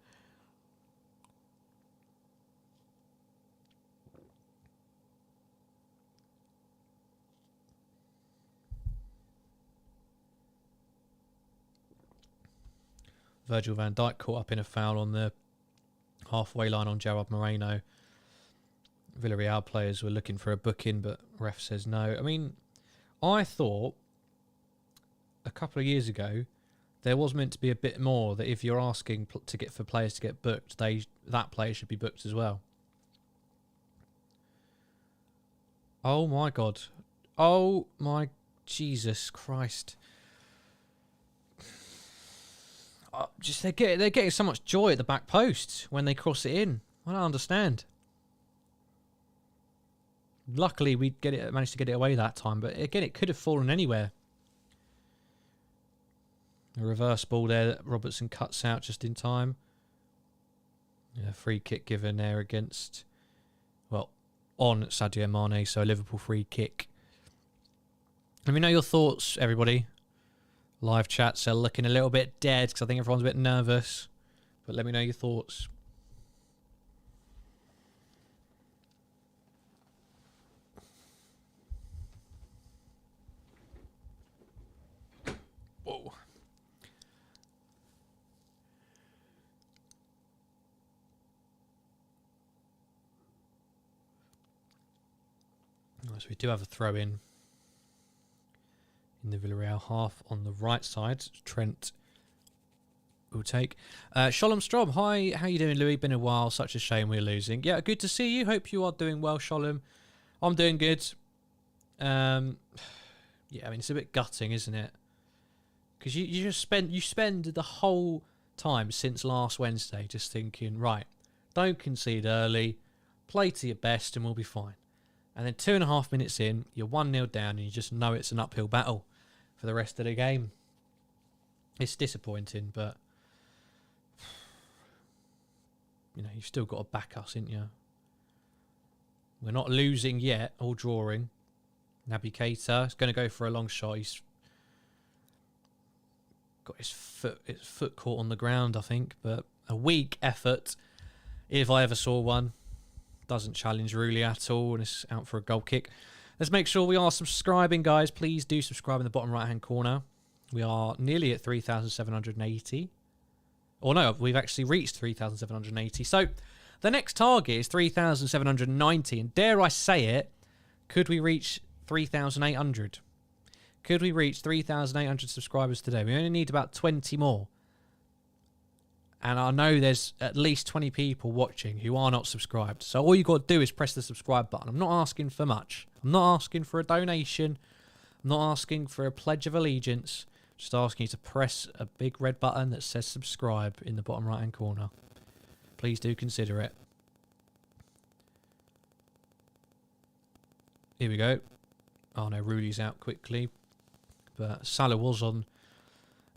Virgil van Dijk caught up in a foul on the halfway line on Gerard Moreno. Villarreal players were looking for a booking, but ref says no. I mean, I thought a couple of years ago there was meant to be a bit more that if you're asking for players to get booked, that player should be booked as well. Oh my God! Oh my Jesus Christ! Just they're getting so much joy at the back post when they cross it in. I don't understand. Luckily, we managed to get it away that time, but again, it could have fallen anywhere. A reverse ball there that Robertson cuts out just in time. Yeah, free kick given there against, well, on Sadio Mane, so a Liverpool free kick. Let me know your thoughts, everybody. Live chats are looking a little bit dead because I think everyone's a bit nervous. But let me know your thoughts. Whoa. So we do have a throw in the Villarreal half on the right side. Trent will take. Shalom Strom, hi, how you doing, Louis? Been a while, such a shame we're losing. Yeah, good to see you. Hope you are doing well, Shalom. I'm doing good. Yeah, I mean, it's a bit gutting, isn't it? Because you spend the whole time since last Wednesday just thinking, right, don't concede early, play to your best and we'll be fine. And then 2.5 minutes in, you're 1-0 down and you just know it's an uphill battle for the rest of the game. It's disappointing, but you know, you've still got to back us, ain't you? We're not losing yet, or drawing. Naby Keita is going to go for a long shot. He's got his foot caught on the ground, I think, but a weak effort, if I ever saw one. Doesn't challenge Rulli at all, and it's out for a goal kick. Let's make sure we are subscribing, guys. Please do subscribe in the bottom right-hand corner. We are nearly at 3,780. Or no, we've actually reached 3,780. So the next target is 3,790. And dare I say it, could we reach 3,800? Could we reach 3,800 subscribers today? We only need about 20 more. And I know there's at least 20 people watching who are not subscribed. So all you got to do is press the subscribe button. I'm not asking for much. I'm not asking for a donation. I'm not asking for a pledge of allegiance. Just asking you to press a big red button that says subscribe in the bottom right hand corner. Please do consider it. Here we go. Oh no, Rudy's out quickly. But Salah was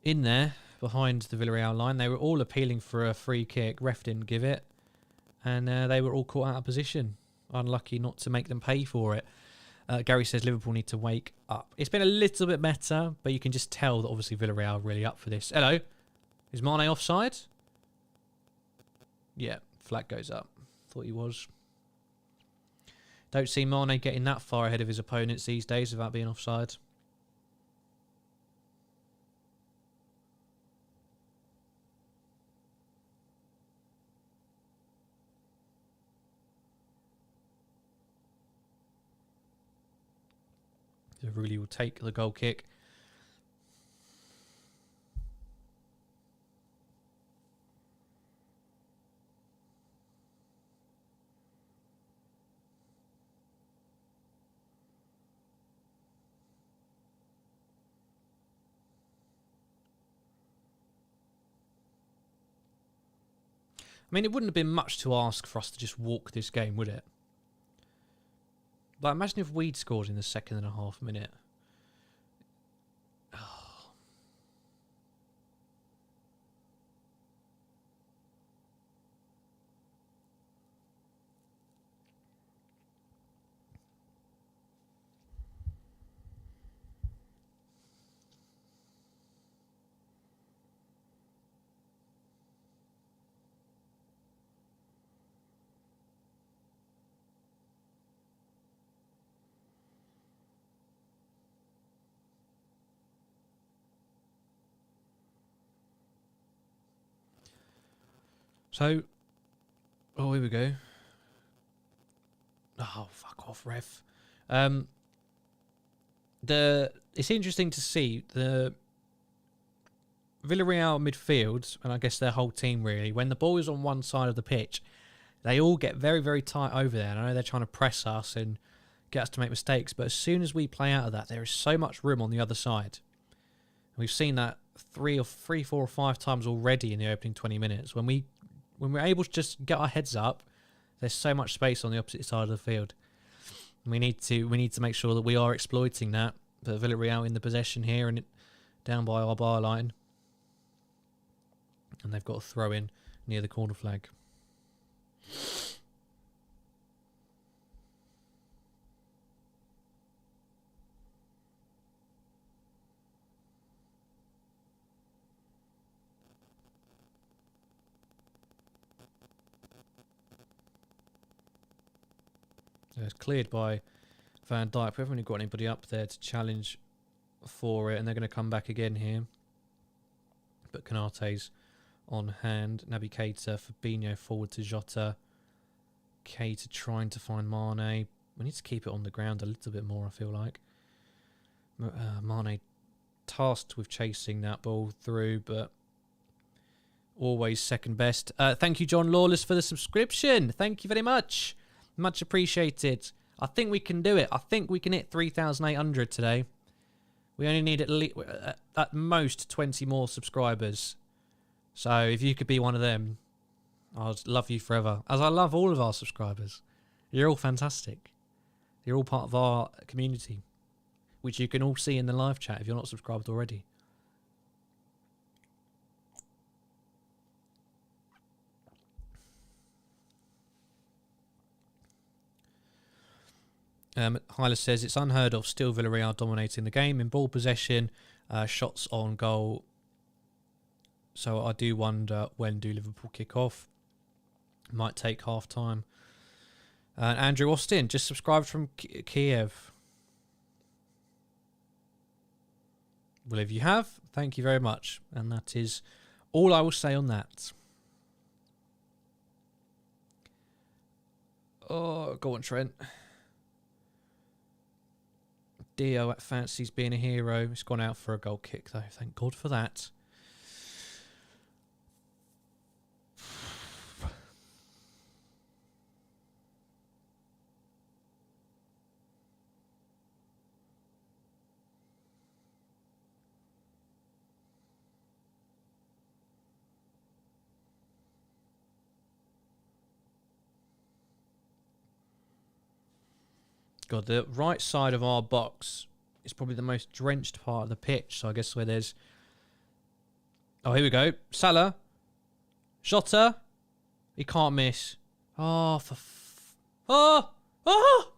in there behind the Villarreal line. They were all appealing for a free kick. Ref didn't give it. And they were all caught out of position. Unlucky not to make them pay for it. Gary says Liverpool need to wake up. It's been a little bit better, but you can just tell that obviously Villarreal are really up for this. Hello. Is Mane offside? Yeah, flag goes up. Thought he was. Don't see Mane getting that far ahead of his opponents these days without being offside. Really will take the goal kick. I mean, it wouldn't have been much to ask for us to just walk this game, would it? Like, imagine if we'd scored in the 2.5 minute. Oh. So, oh, here we go. Oh, fuck off, ref. It's interesting to see the Villarreal midfield, and I guess their whole team really, when the ball is on one side of the pitch, they all get very, very tight over there. And I know they're trying to press us and get us to make mistakes, but as soon as we play out of that, there is so much room on the other side. We've seen that three, 4 or 5 times already in the opening 20 minutes. When we're able to just get our heads up, there's so much space on the opposite side of the field. And we need to make sure that we are exploiting that. But Villarreal in the possession here and down by our bar line. And they've got a throw in near the corner flag. So it's cleared by Van Dijk. We haven't really got anybody up there to challenge for it, and they're going to come back again here. But Konate's on hand. Naby Keita, Fabinho forward to Jota. Keita trying to find Mane. We need to keep it on the ground a little bit more, I feel like. Mane tasked with chasing that ball through, but always second best. Thank you, John Lawless, for the subscription. Thank you very much. Much appreciated. I think we can do it. I think we can hit 3,800 today. We only need at most 20 more subscribers. So if you could be one of them, I'd love you forever. As I love all of our subscribers. You're all fantastic. You're all part of our community, which you can all see in the live chat if you're not subscribed already. Hyla says it's unheard of, still Villarreal dominating the game in ball possession, shots on goal. So I do wonder, when do Liverpool kick off? Might take half time. Andrew Austin just subscribed from Kiev. Well, if you have, thank you very much. And that is All I will say on that. Oh, go on, Trent. Dio at fancies being a hero. He's gone out for a goal kick, though. Thank God for that. God, the right side of our box is probably the most drenched part of the pitch. So I guess where there's... Oh, here we go. Salah. Jota. He can't miss. Oh, for... Oh! Oh!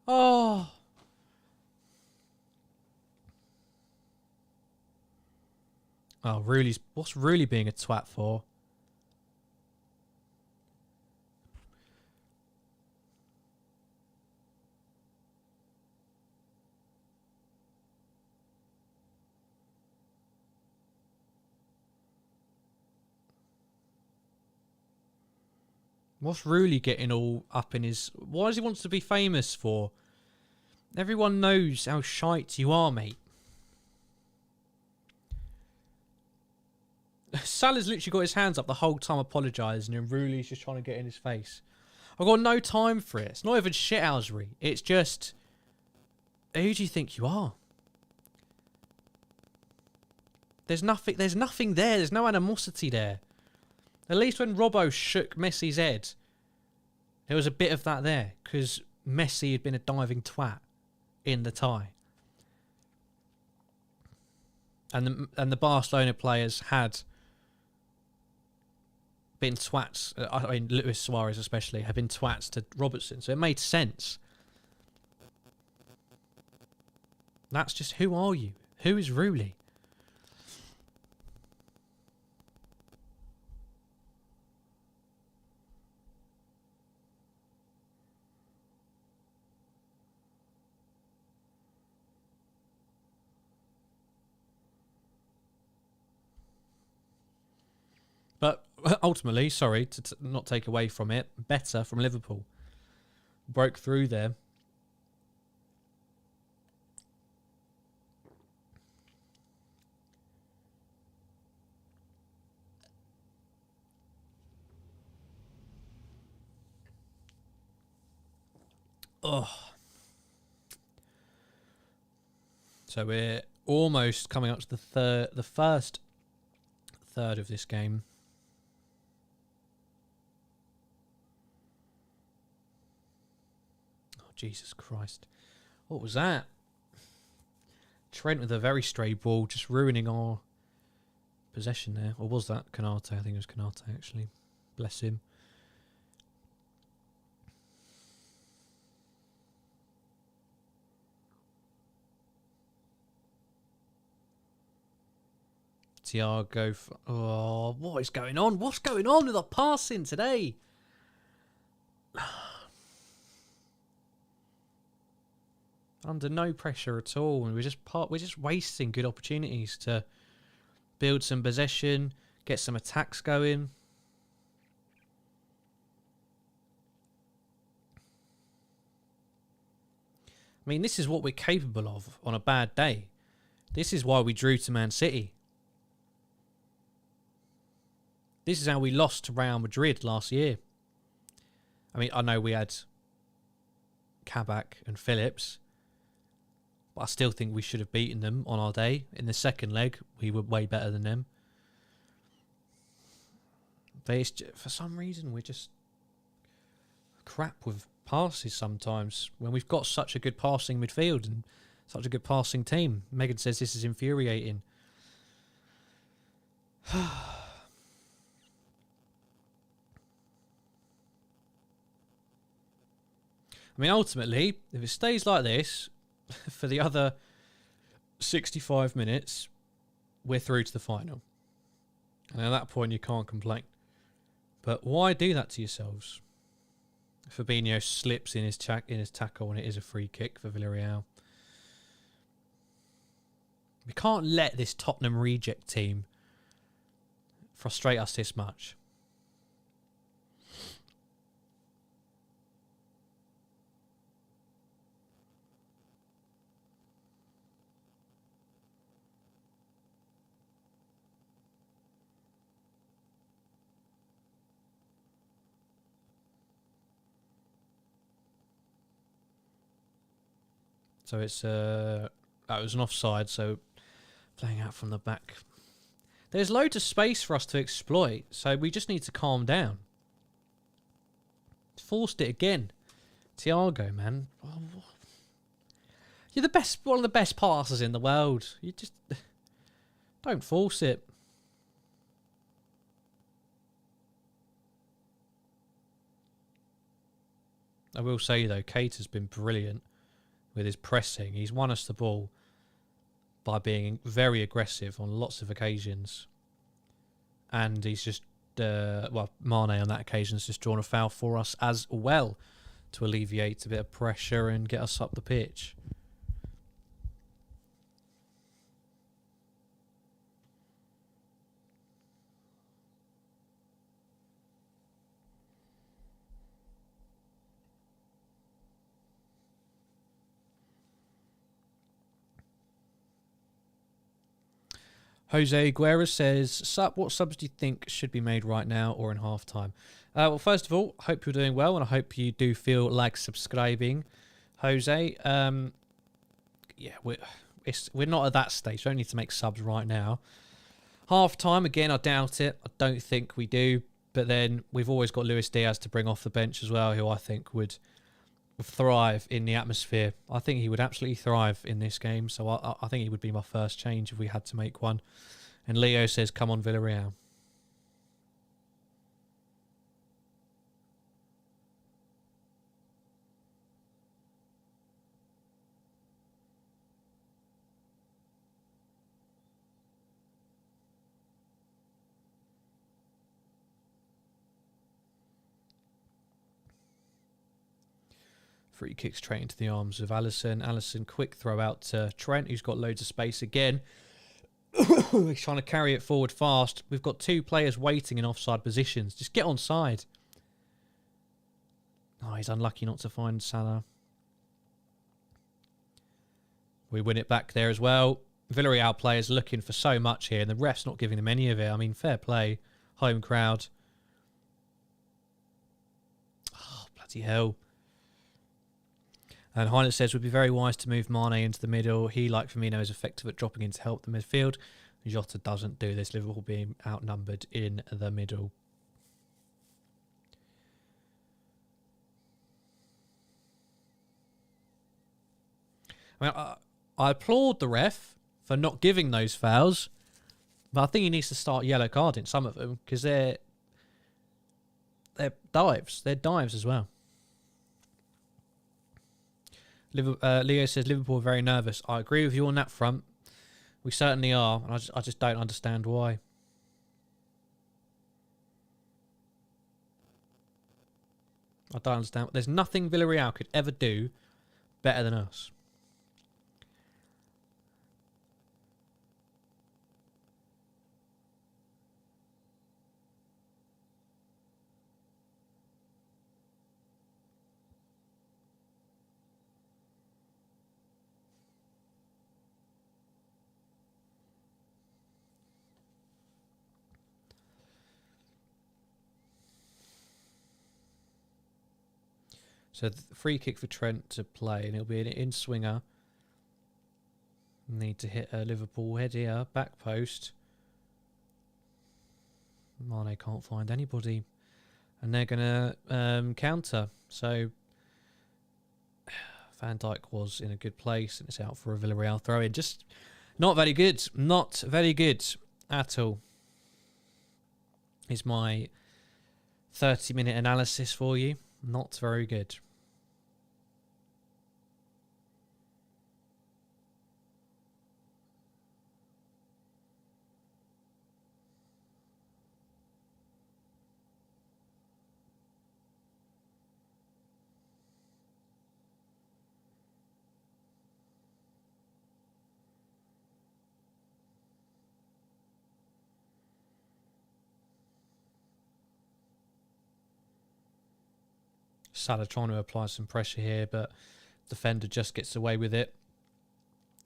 Oh! Oh, really? What's really being a twat for? What's really getting all up in his... Why does he want to be famous for? Everyone knows how shite you are, mate. Salah's literally got his hands up the whole time apologising, and Ruli's just trying to get in his face. I've got no time for it. It's not even shithousery. It's just... Who do you think you are? There's nothing there. There's no animosity there. At least when Robbo shook Messi's head, there was a bit of that there, because Messi had been a diving twat in the tie. And the Barcelona players had been twats. I mean, Luis Suarez especially had been twats to Robertson, so it made sense. That's just, who are you? Who is Ruli? But ultimately, sorry to not take away from it, better from Liverpool. Broke through there. Oh. So we're almost coming up to the first third of this game. Jesus Christ. What was that? Trent with a very stray ball, just ruining our possession there. Or was that Canate? I think it was Canate, actually. Bless him. Thiago. Oh, what is going on? What's going on with our passing today? Under no pressure at all, and we're just wasting good opportunities to build some possession, get some attacks going. I mean, this is what we're capable of on a bad day. This is why we drew to Man City. This is how we lost to Real Madrid last year. I mean, I know we had Kabak and Phillips, but I still think we should have beaten them on our day. In the second leg, we were way better than them. But for some reason, we're just crap with passes sometimes when we've got such a good passing midfield and such a good passing team. Megan says this is infuriating. I mean, ultimately, if it stays like this for the other 65 minutes, we're through to the final. And at that point, you can't complain. But why do that to yourselves? Fabinho slips in his tackle, and it is a free kick for Villarreal. We can't let this Tottenham reject team frustrate us this much. So it's that was an offside, so playing out from the back. There's loads of space for us to exploit, so we just need to calm down. Forced it again. Thiago, man. Oh, you're the best, one of the best passers in the world. You just don't force it. I will say though, Kate has been brilliant with his pressing. He's won us the ball by being very aggressive on lots of occasions. And he's just, well, Mane on that occasion has just drawn a foul for us as well to alleviate a bit of pressure and get us up the pitch. Jose Guerra says, Sup, what subs do you think should be made right now or in half time? Well, first of all, hope you're doing well and I hope you do feel like subscribing, Jose. Yeah, we're not at that stage. We don't need to make subs right now. Half time, again, I doubt it. I don't think we do. But then we've always got Luis Diaz to bring off the bench as well, who I think would thrive in the atmosphere. I think he would absolutely thrive in this game. So I think he would be my first change if we had to make one. And Leo says, come on, Villarreal. Free kick straight into the arms of Alisson. Alisson, quick throw out to Trent, who's got loads of space again. He's trying to carry it forward fast. We've got two players waiting in offside positions. Just get onside. Oh, he's unlucky not to find Salah. We win it back there as well. Villarreal players looking for so much here, and the ref's not giving them any of it. I mean, fair play. Home crowd. Oh, bloody hell. And Heinrich says, would be very wise to move Mane into the middle. He, like Firmino, is effective at dropping in to help the midfield. Jota doesn't do this. Liverpool being outnumbered in the middle. I mean, I applaud the ref for not giving those fouls, but I think he needs to start yellow carding some of them because they're dives. They're dives as well. Leo says Liverpool are very nervous. I agree with you on that front. We certainly are, and I just don't understand why. I don't understand. There's nothing Villarreal could ever do better than us. So the free kick for Trent to play, and it'll be an in-swinger. Need to hit a Liverpool head here, back post. Mane can't find anybody, and they're going to counter. So Van Dijk was in a good place, and it's out for a Villarreal throw-in. Just not very good. Not very good at all. Is my 30-minute analysis for you. Not very good. Salah trying to apply some pressure here, but defender just gets away with it.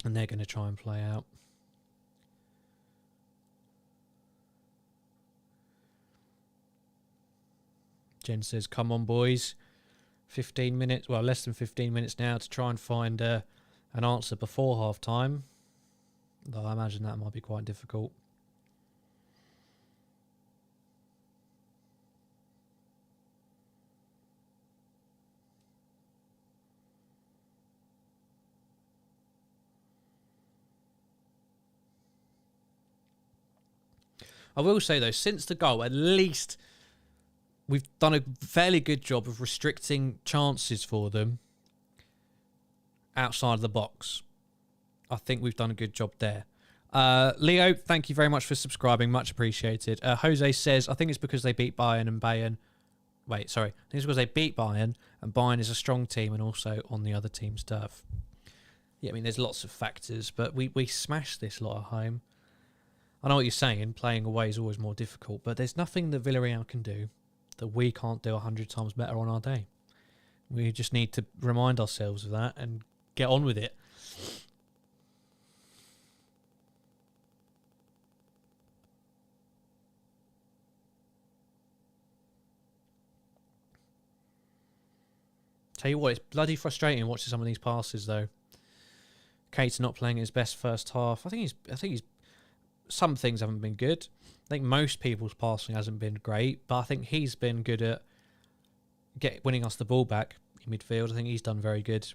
And they're going to try and play out. Jen says, come on, boys. 15 minutes, well, less than 15 minutes now to try and find an answer before half-time. Though I imagine that might be quite difficult. I will say, though, since the goal, at least we've done a fairly good job of restricting chances for them outside of the box. I think we've done a good job there. Leo, thank you very much for subscribing. Much appreciated. Jose says, I think it's because they beat Bayern and Bayern... Wait, sorry. I think it's because they beat Bayern and Bayern is a strong team and also on the other team's turf. Yeah, I mean, there's lots of factors, but we smashed this lot at home. I know what you're saying. Playing away is always more difficult, but there's nothing that Villarreal can do that we can't do 100 times better on our day. We just need to remind ourselves of that and get on with it. Tell you what, it's bloody frustrating watching some of these passes, though. Kate's not playing his best first half. I think he's. Some things haven't been good. I think most people's passing hasn't been great, but I think he's been good at winning us the ball back in midfield. I think he's done very good.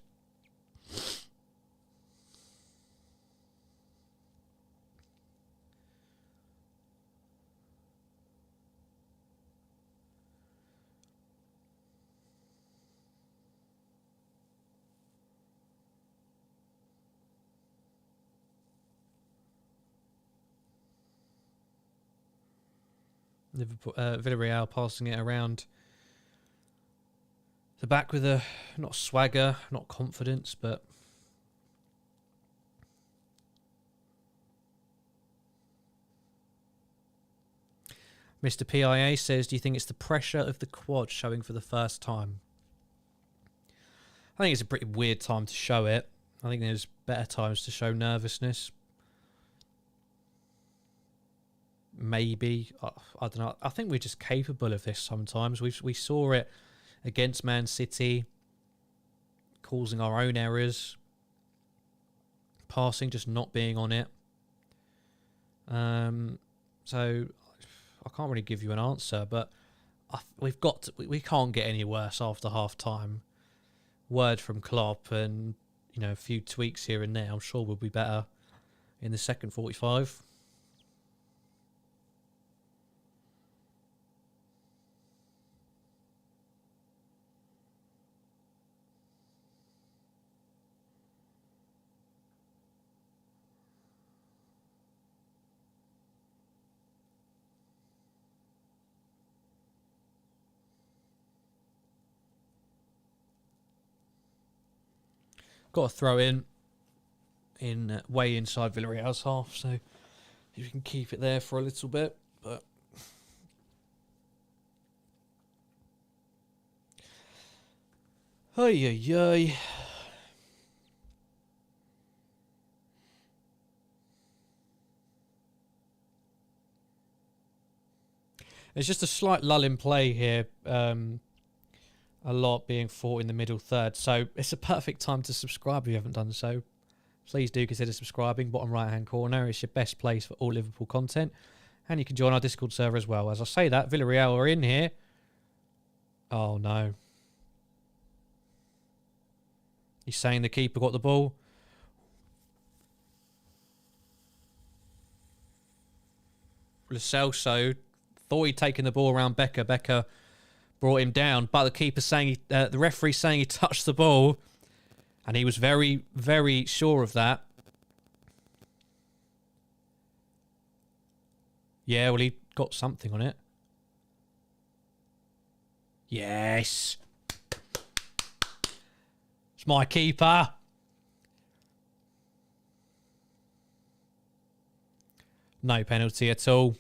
Liverpool, Villarreal passing it around the back with a, not swagger, not confidence, but Mr. PIA says, do you think it's the pressure of the quad showing for the first time? I think it's a pretty weird time to show it. I think there's better times to show nervousness. Maybe. I don't know. I think we're just capable of this sometimes. We saw it against Man City, causing our own errors. Passing, just not being on it. So I can't really give you an answer, but we can't get any worse after half time. Word from Klopp and, you know, a few tweaks here and there. I'm sure we'll be better in the second 45. Got to throw in way inside Villarreal's half, so if you can keep it there for a little bit. But ay. There's just a slight lull in play here. A lot being fought in the middle third. So it's a perfect time to subscribe if you haven't done so. Please do consider subscribing. Bottom right-hand corner. It's your best place for all Liverpool content. And you can join our Discord server as well. As I say that, Villarreal are in here. Oh, no. He's saying the keeper got the ball. Lo Celso thought he'd taken the ball around Becker. Becker brought him down, but the keeper saying the referee saying he touched the ball, and he was very, very sure of that. Yeah, well, he got something on it. Yes, it's my keeper. No penalty at all.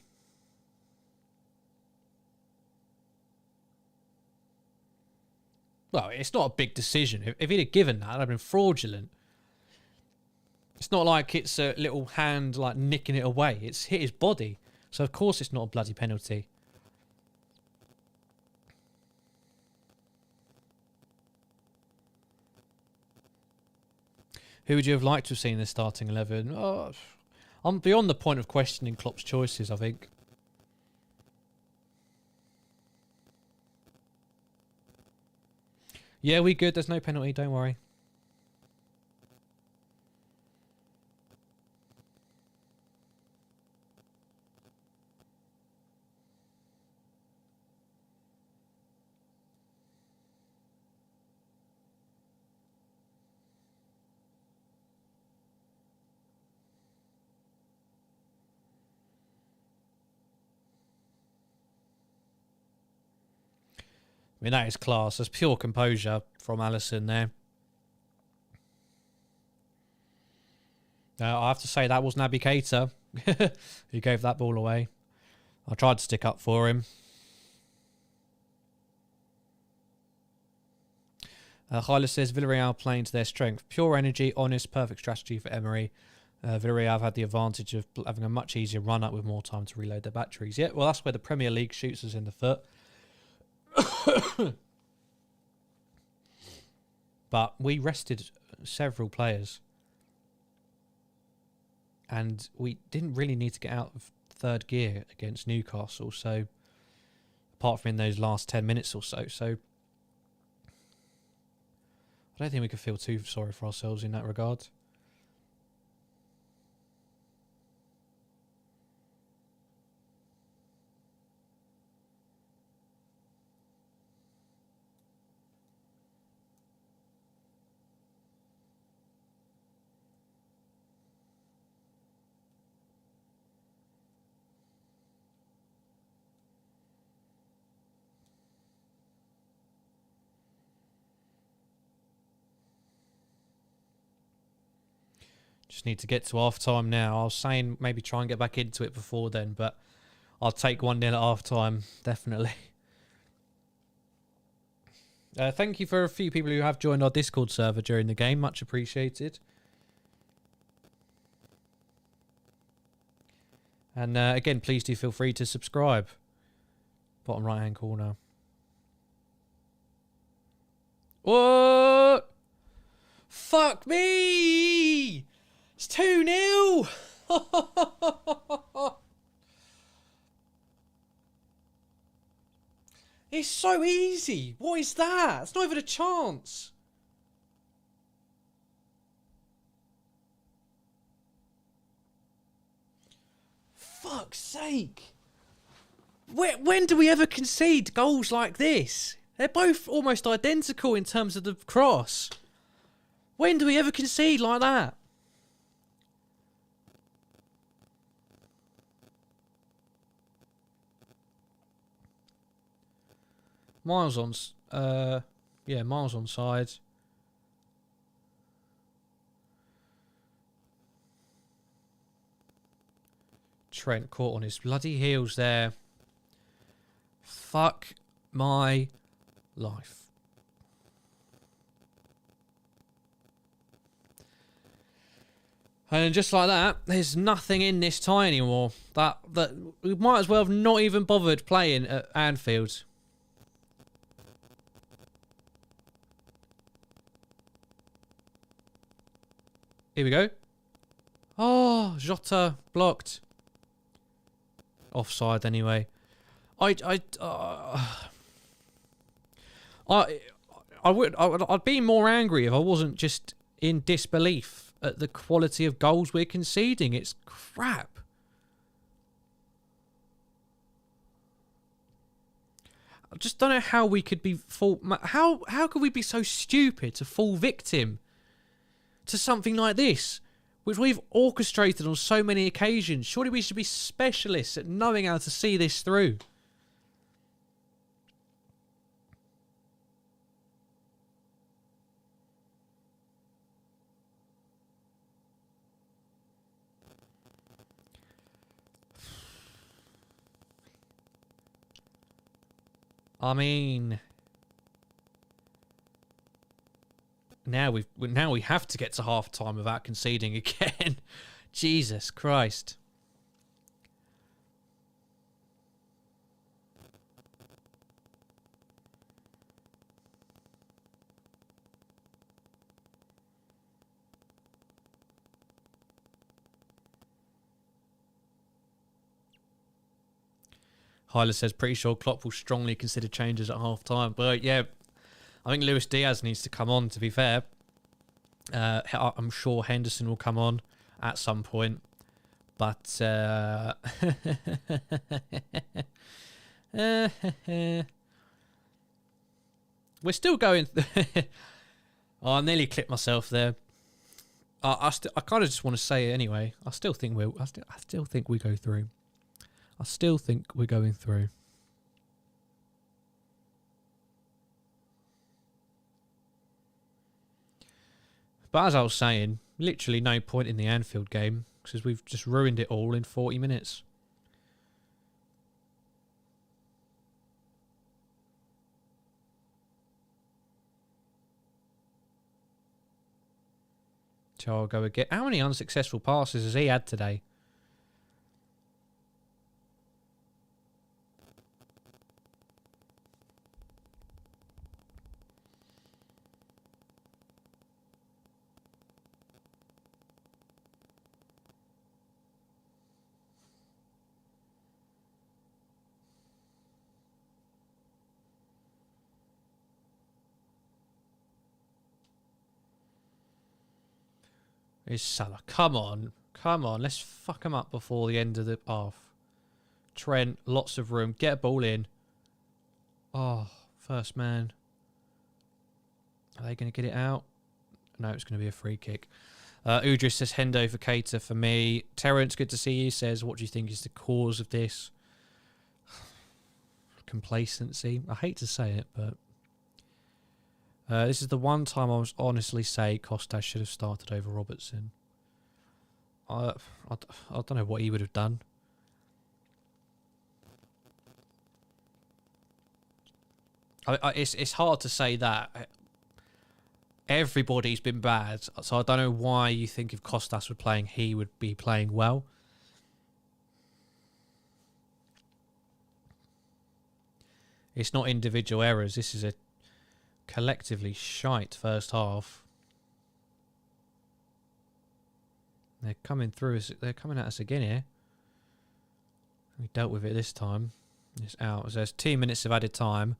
Well, it's not a big decision. If he'd have given that, that'd have been fraudulent. It's not like it's a little hand like nicking it away. It's hit his body. So of course it's not a bloody penalty. Who would you have liked to have seen in the starting 11? Oh, I'm beyond the point of questioning Klopp's choices, I think. Yeah, we good. There's no penalty. Don't worry. I mean, that is class. That's pure composure from Alisson there. I have to say that was Naby Keita who gave that ball away. I tried to stick up for him. Hyla says Villarreal playing to their strength. Pure energy, honest, perfect strategy for Emery. Villarreal have had the advantage of having a much easier run-up with more time to reload their batteries. Yeah, well, that's where the Premier League shoots us in the foot. But we rested several players. And we didn't really need to get out of third gear against Newcastle. So, apart from in those last 10 minutes or so. So, I don't think we could feel too sorry for ourselves in that regard. Just need to get to half time now. I was saying maybe try and get back into it before then, but I'll take 1-0 at half time, definitely. Thank you for a few people who have joined our Discord server during the game. Much appreciated. And again, please do feel free to subscribe. Bottom right hand corner. What? Fuck me! It's 2-0! It's so easy. What is that? It's not even a chance. Fuck's sake. When do we ever concede goals like this? They're both almost identical in terms of the cross. When do we ever concede like that? Miles on... yeah, Miles on side. Trent caught on his bloody heels there. Fuck my life. And just like that, there's nothing in this tie anymore. That we might as well have not even bothered playing at Anfield. Here we go. Oh, Jota blocked. Offside anyway. I'd be more angry if I wasn't just in disbelief at the quality of goals we're conceding. It's crap. I just don't know how we could be how could we be so stupid to fall victim to something like this, which we've orchestrated on so many occasions. Surely we should be specialists at knowing how to see this through. I mean, now we have to get to half time without conceding again. Jesus Christ. Hyla says, pretty sure Klopp will strongly consider changes at half time. But yeah, I think Luis Diaz needs to come on, to be fair. I'm sure Henderson will come on at some point. But we're still going. Oh, I nearly clipped myself there. I kind of just want to say it anyway. I still think we go through. I still think we're going through. But as I was saying, literally no point in the Anfield game because we've just ruined it all in 40 minutes. I'll go again. How many unsuccessful passes has he had today? Is Salah. Come on. Come on. Let's fuck him up before the end of the half. Trent, lots of room. Get a ball in. Oh, first man. Are they going to get it out? No, it's going to be a free kick. Udris says, Hendo for Keita for me. Terrence, good to see you, says, what do you think is the cause of this? Complacency. I hate to say it, but... this is the one time I was honestly say Costas should have started over Robertson. I don't know what he would have done. It's hard to say that. Everybody's been bad, so I don't know why you think if Costas were playing, he would be playing well. It's not individual errors. This is a collectively shite first half. They're coming through us. They're coming at us again here. We dealt with it this time. It's out. So there's 2 minutes of added time.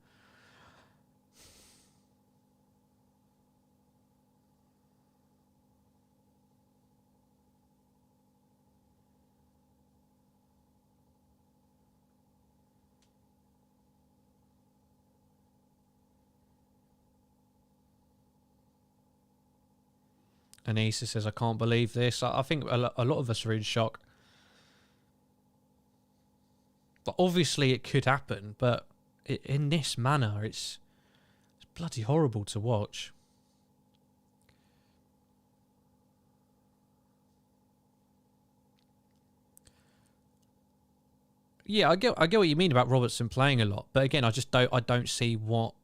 Anissa says, I can't believe this. I think a lot of us are in shock. But obviously it could happen. But in this manner, it's bloody horrible to watch. Yeah, I get what you mean about Robertson playing a lot. But again, I don't see what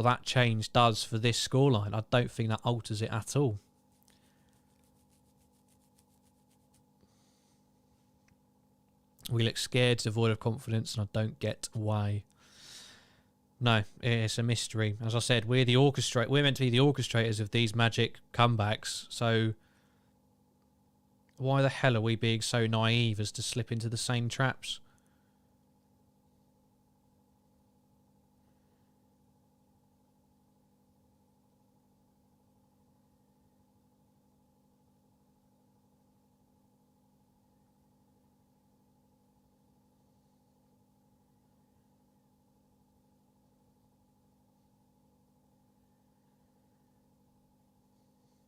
that change does for this scoreline. I don't think that alters it at all. We look scared, devoid of confidence, and I don't get why. No, it's a mystery. As I said, we're meant to be the orchestrators of these magic comebacks. So why the hell are we being so naive as to slip into the same traps?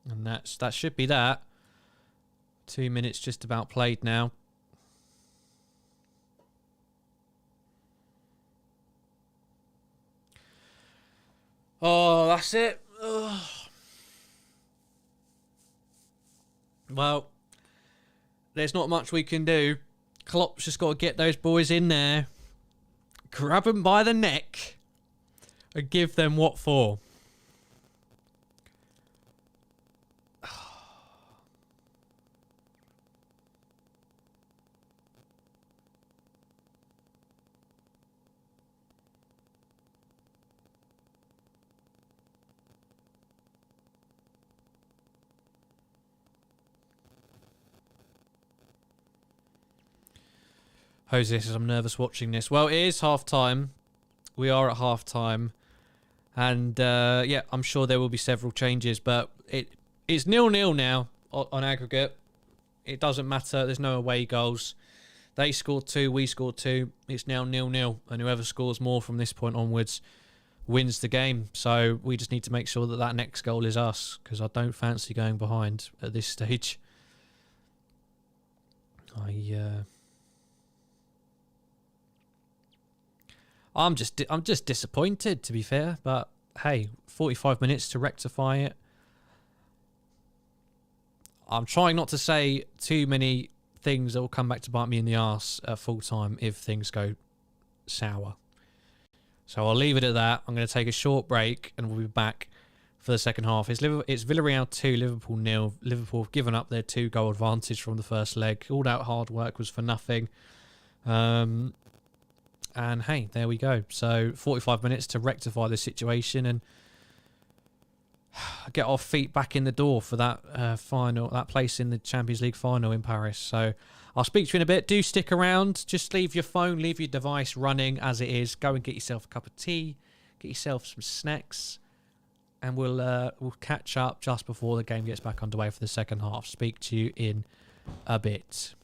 And that should be that. 2 minutes just about played now. Oh, that's it. Ugh. Well, there's not much we can do. Klopp's just got to get those boys in there, grab them by the neck, and give them what for. Who's this? I'm nervous watching this. Well, it is half time. We are at half time. And yeah, I'm sure there will be several changes, but it's 0-0 now on aggregate. It doesn't matter. There's no away goals. They scored 2, we scored 2. It's now 0-0, and whoever scores more from this point onwards wins the game. So we just need to make sure that that next goal is us, because I don't fancy going behind at this stage. I'm just disappointed, to be fair. But hey, 45 minutes to rectify it. I'm trying not to say too many things that will come back to bite me in the arse at full time if things go sour. So I'll leave it at that. I'm going to take a short break and we'll be back for the second half. It's Villarreal 2, Liverpool 0. Liverpool have given up their 2-goal advantage from the first leg. All that hard work was for nothing. And hey, there we go. So 45 minutes to rectify the situation and get our feet back in the door for that that place in the Champions League final in Paris. So I'll speak to you in a bit. Do stick around. Just leave your phone, leave your device running as it is. Go and get yourself a cup of tea, get yourself some snacks, and we'll catch up just before the game gets back underway for the second half. Speak to you in a bit.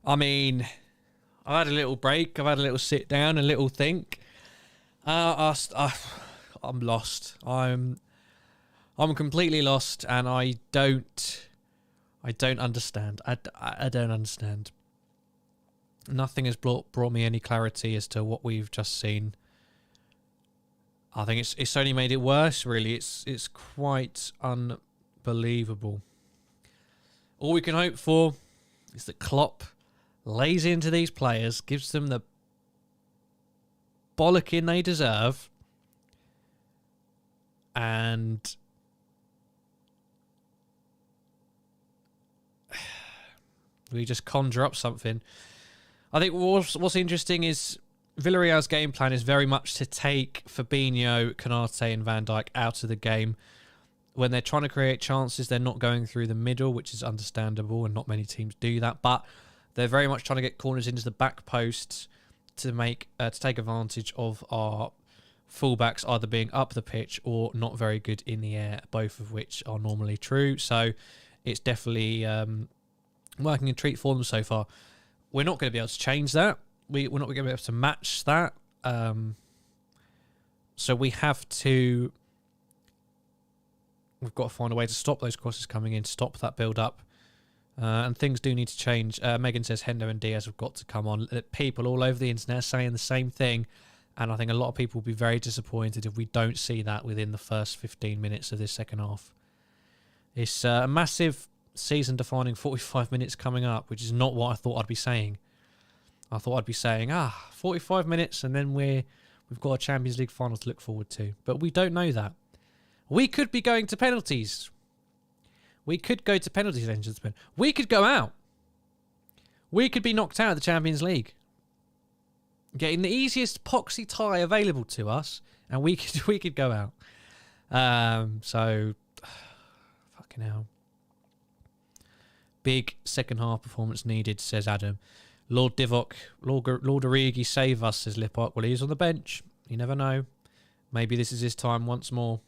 I mean, I've had a little break. I've had a little sit down, a little think. I'm lost. I'm completely lost, and I don't understand. I don't understand. Nothing has brought me any clarity as to what we've just seen. I think it's only made it worse, really. It's quite unbelievable. All we can hope for is that Klopp lays into these players, gives them the bollocking they deserve, and we just conjure up something. I think what's interesting is Villarreal's game plan is very much to take Fabinho, Konate and Van Dijk out of the game. When they're trying to create chances, they're not going through the middle, which is understandable, and not many teams do that. But they're very much trying to get corners into the back posts to take advantage of our fullbacks either being up the pitch or not very good in the air, both of which are normally true. So it's definitely working a treat for them so far. We're not going to be able to change that. We're not going to be able to match that. So we have to... We've got to find a way to stop those crosses coming in, stop that build-up. And things do need to change. Megan says Hendo and Diaz have got to come on. People all over the internet are saying the same thing. And I think a lot of people will be very disappointed if we don't see that within the first 15 minutes of this second half. It's a massive season-defining 45 minutes coming up, which is not what I thought I'd be saying. I thought I'd be saying, 45 minutes and then we've got a Champions League final to look forward to. But we don't know that. We could be going to penalties. We could go to penalties, gentlemen. We could go out. We could be knocked out of the Champions League. Getting the easiest poxy tie available to us, and we could go out. So, fucking hell. Big second half performance needed, says Adam. Lord Divock, Lord Origi, save us, says Lippok. Well, he's on the bench. You never know. Maybe this is his time once more.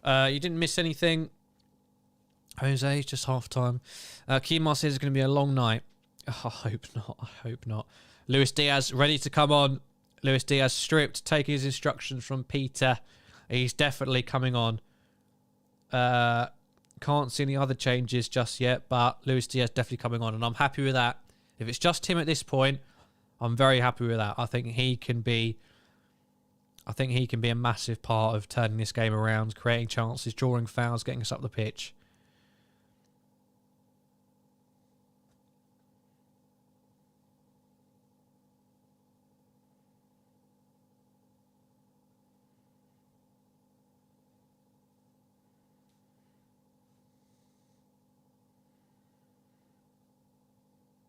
You didn't miss anything. Jose, it's just half time. Keemar says it's going to be a long night. Oh, I hope not. I hope not. Luis Diaz ready to come on. Luis Diaz stripped, taking his instructions from Peter. He's definitely coming on. Can't see any other changes just yet, but Luis Diaz definitely coming on, and I'm happy with that. If it's just him at this point, I'm very happy with that. I think he can be a massive part of turning this game around, creating chances, drawing fouls, getting us up the pitch.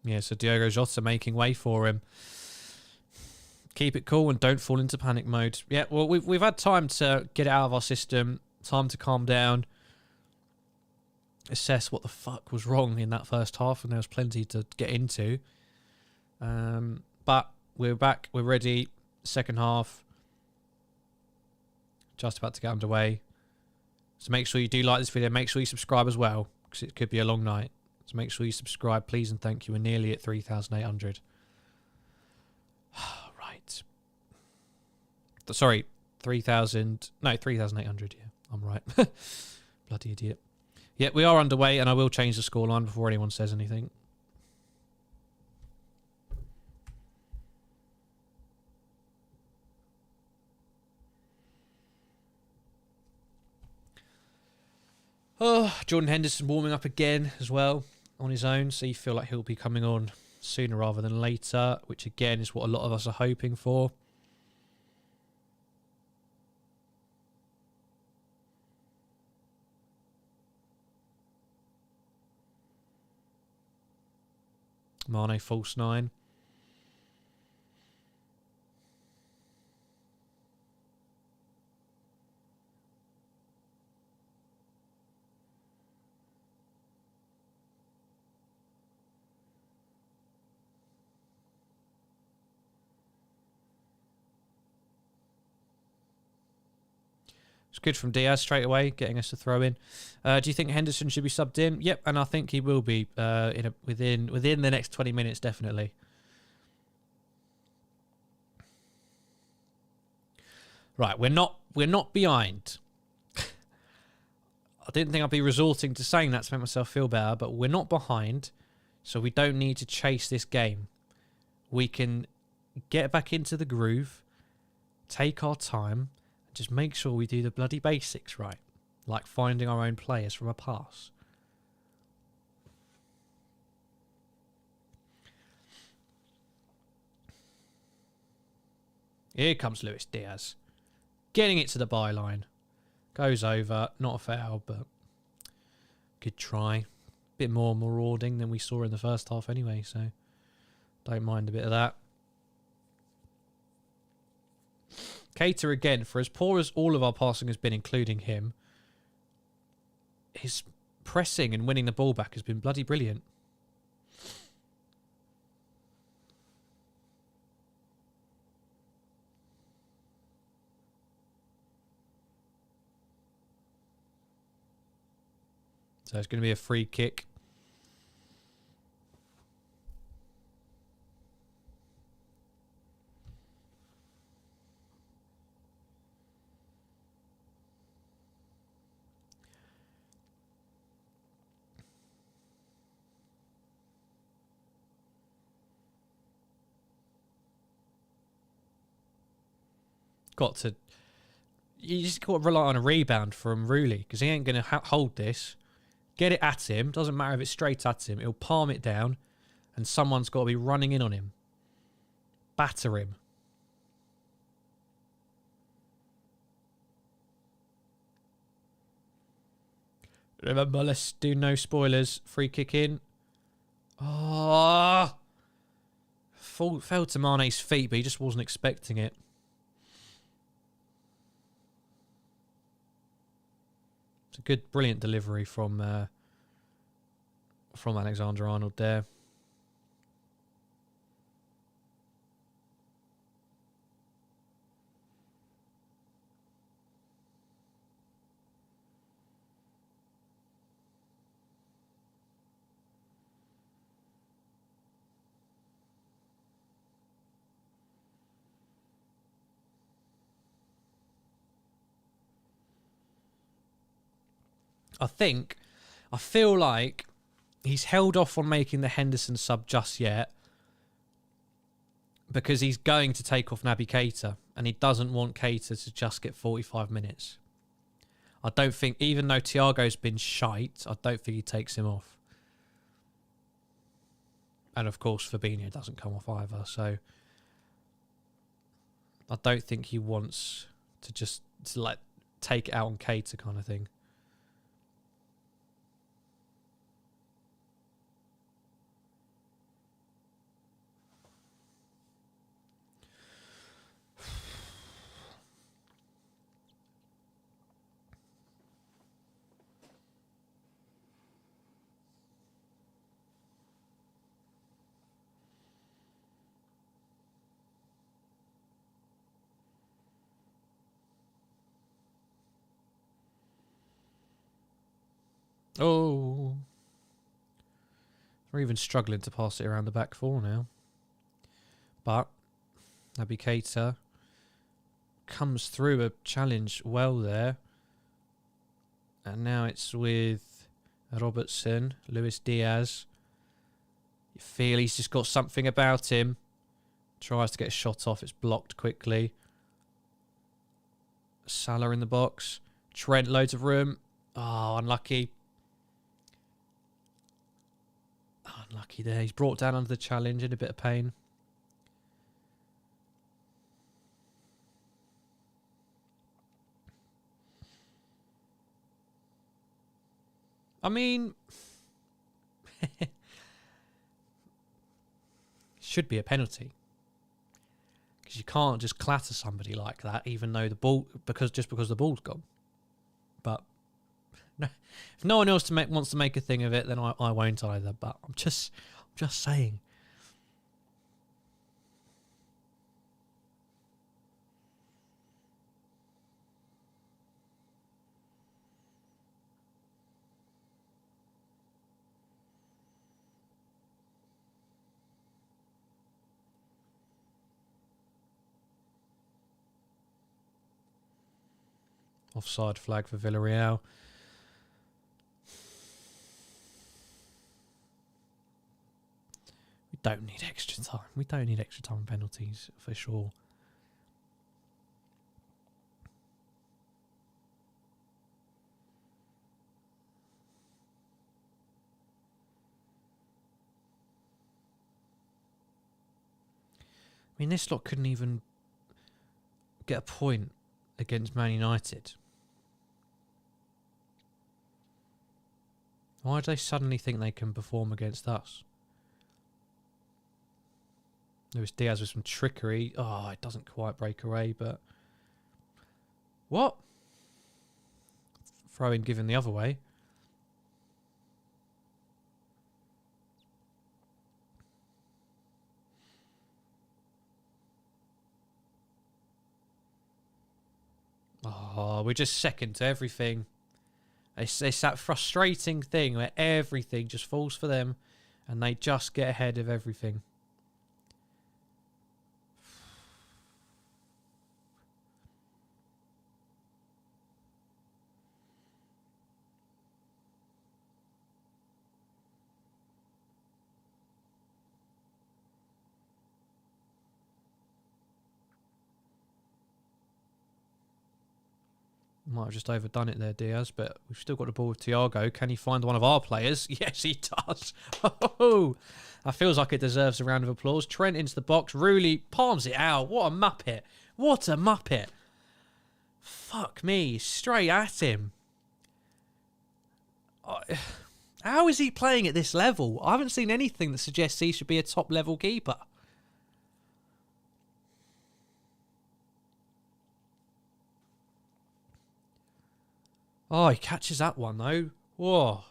Yeah, so Diogo Jota making way for him. Keep it cool and don't fall into panic mode. Yeah, well, we've had time to get it out of our system, time to calm down, assess what the fuck was wrong in that first half, and there was plenty to get into. But we're back, we're ready. Second half, just about to get underway. So make sure you do like this video. Make sure you subscribe as well, because it could be a long night. So make sure you subscribe, please and thank you. We're nearly at 3,800. Right. Sorry, 3,000. No, 3,800. Yeah, I'm right. Bloody idiot. Yeah, we are underway, and I will change the scoreline before anyone says anything. Oh, Jordan Henderson warming up again as well on his own, so you feel like he'll be coming on sooner rather than later, which again is what a lot of us are hoping for. Mane false 9. It's good from Diaz straight away, getting us to throw in. Do you think Henderson should be subbed in? Yep, and I think he will be within the next 20 minutes, definitely. Right, we're not behind. I didn't think I'd be resorting to saying that to make myself feel better, but we're not behind, so we don't need to chase this game. We can get back into the groove, take our time, and just make sure we do the bloody basics right, like finding our own players from a pass. Here comes Luis Diaz. Getting it to the byline. Goes over. Not a foul, but good try. Bit more marauding than we saw in the first half anyway, so don't mind a bit of that. Keita again, for as poor as all of our passing has been, including him, his pressing and winning the ball back has been bloody brilliant. So it's going to be a free kick. You just got to rely on a rebound from Rooley, because he ain't going to hold this. Get it at him. Doesn't matter if it's straight at him. He'll palm it down, and someone's got to be running in on him. Batter him. Remember, let's do no spoilers. Free kick in. Oh! Fell to Mane's feet, but he just wasn't expecting it. It's a good, brilliant delivery from Alexander-Arnold there. I feel like he's held off on making the Henderson sub just yet because he's going to take off Naby Keita, and he doesn't want Keita to just get 45 minutes. I don't think, even though Thiago's been shite, I don't think he takes him off. And of course, Fabinho doesn't come off either, so I don't think he wants to just take it out on Keita kind of thing. Oh. We're even struggling to pass it around the back four now. But Naby Keita comes through a challenge well there. And now it's with Robertson, Luis Diaz. You feel he's just got something about him. Tries to get a shot off. It's blocked quickly. Salah in the box. Trent, loads of room. Oh, unlucky. Unlucky there. He's brought down under the challenge, in a bit of pain. I mean, should be a penalty, because you can't just clatter somebody like that, even though the ball, because the ball's gone. But no, if no one else wants to make a thing of it, then I won't either. But I'm just saying. Offside flag for Villarreal. We don't need extra time. We don't need extra time penalties for sure. I mean, this lot couldn't even get a point against Man United. Why do they suddenly think they can perform against us? Luis Diaz with some trickery. Oh, it doesn't quite break away, but... What? Throw in given the other way. Oh, we're just second to everything. It's that frustrating thing where everything just falls for them and they just get ahead of everything. Might have just overdone it there, Diaz, but we've still got the ball with Thiago. Can he find one of our players? Yes, he does. Oh, that feels like it deserves a round of applause. Trent into the box. Rooley palms it out. What a muppet. What a muppet. Fuck me. Straight at him. How is he playing at this level? I haven't seen anything that suggests he should be a top-level keeper. Oh, he catches that one, though. Whoa.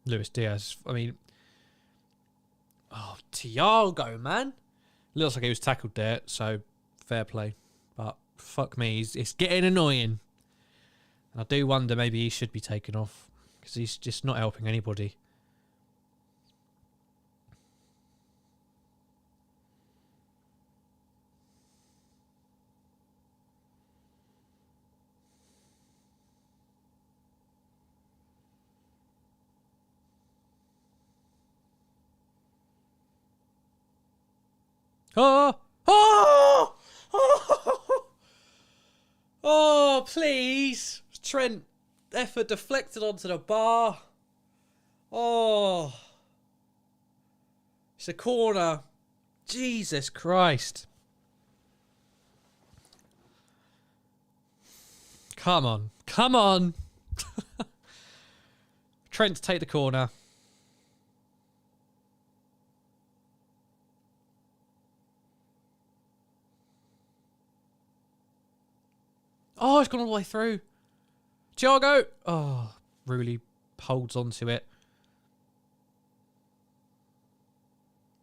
Luis Diaz. I mean... Oh, Thiago, man. Looks like he was tackled there, so fair play. But fuck me, it's getting annoying. And I do wonder maybe he should be taken off. Because he's just not helping anybody. Oh! Oh! Oh! Oh, please. Trent, effort deflected onto the bar. Oh. It's a corner. Jesus Christ. Come on. Come on. Trent to take the corner. Oh, it's gone all the way through. Thiago. Oh, really holds onto it.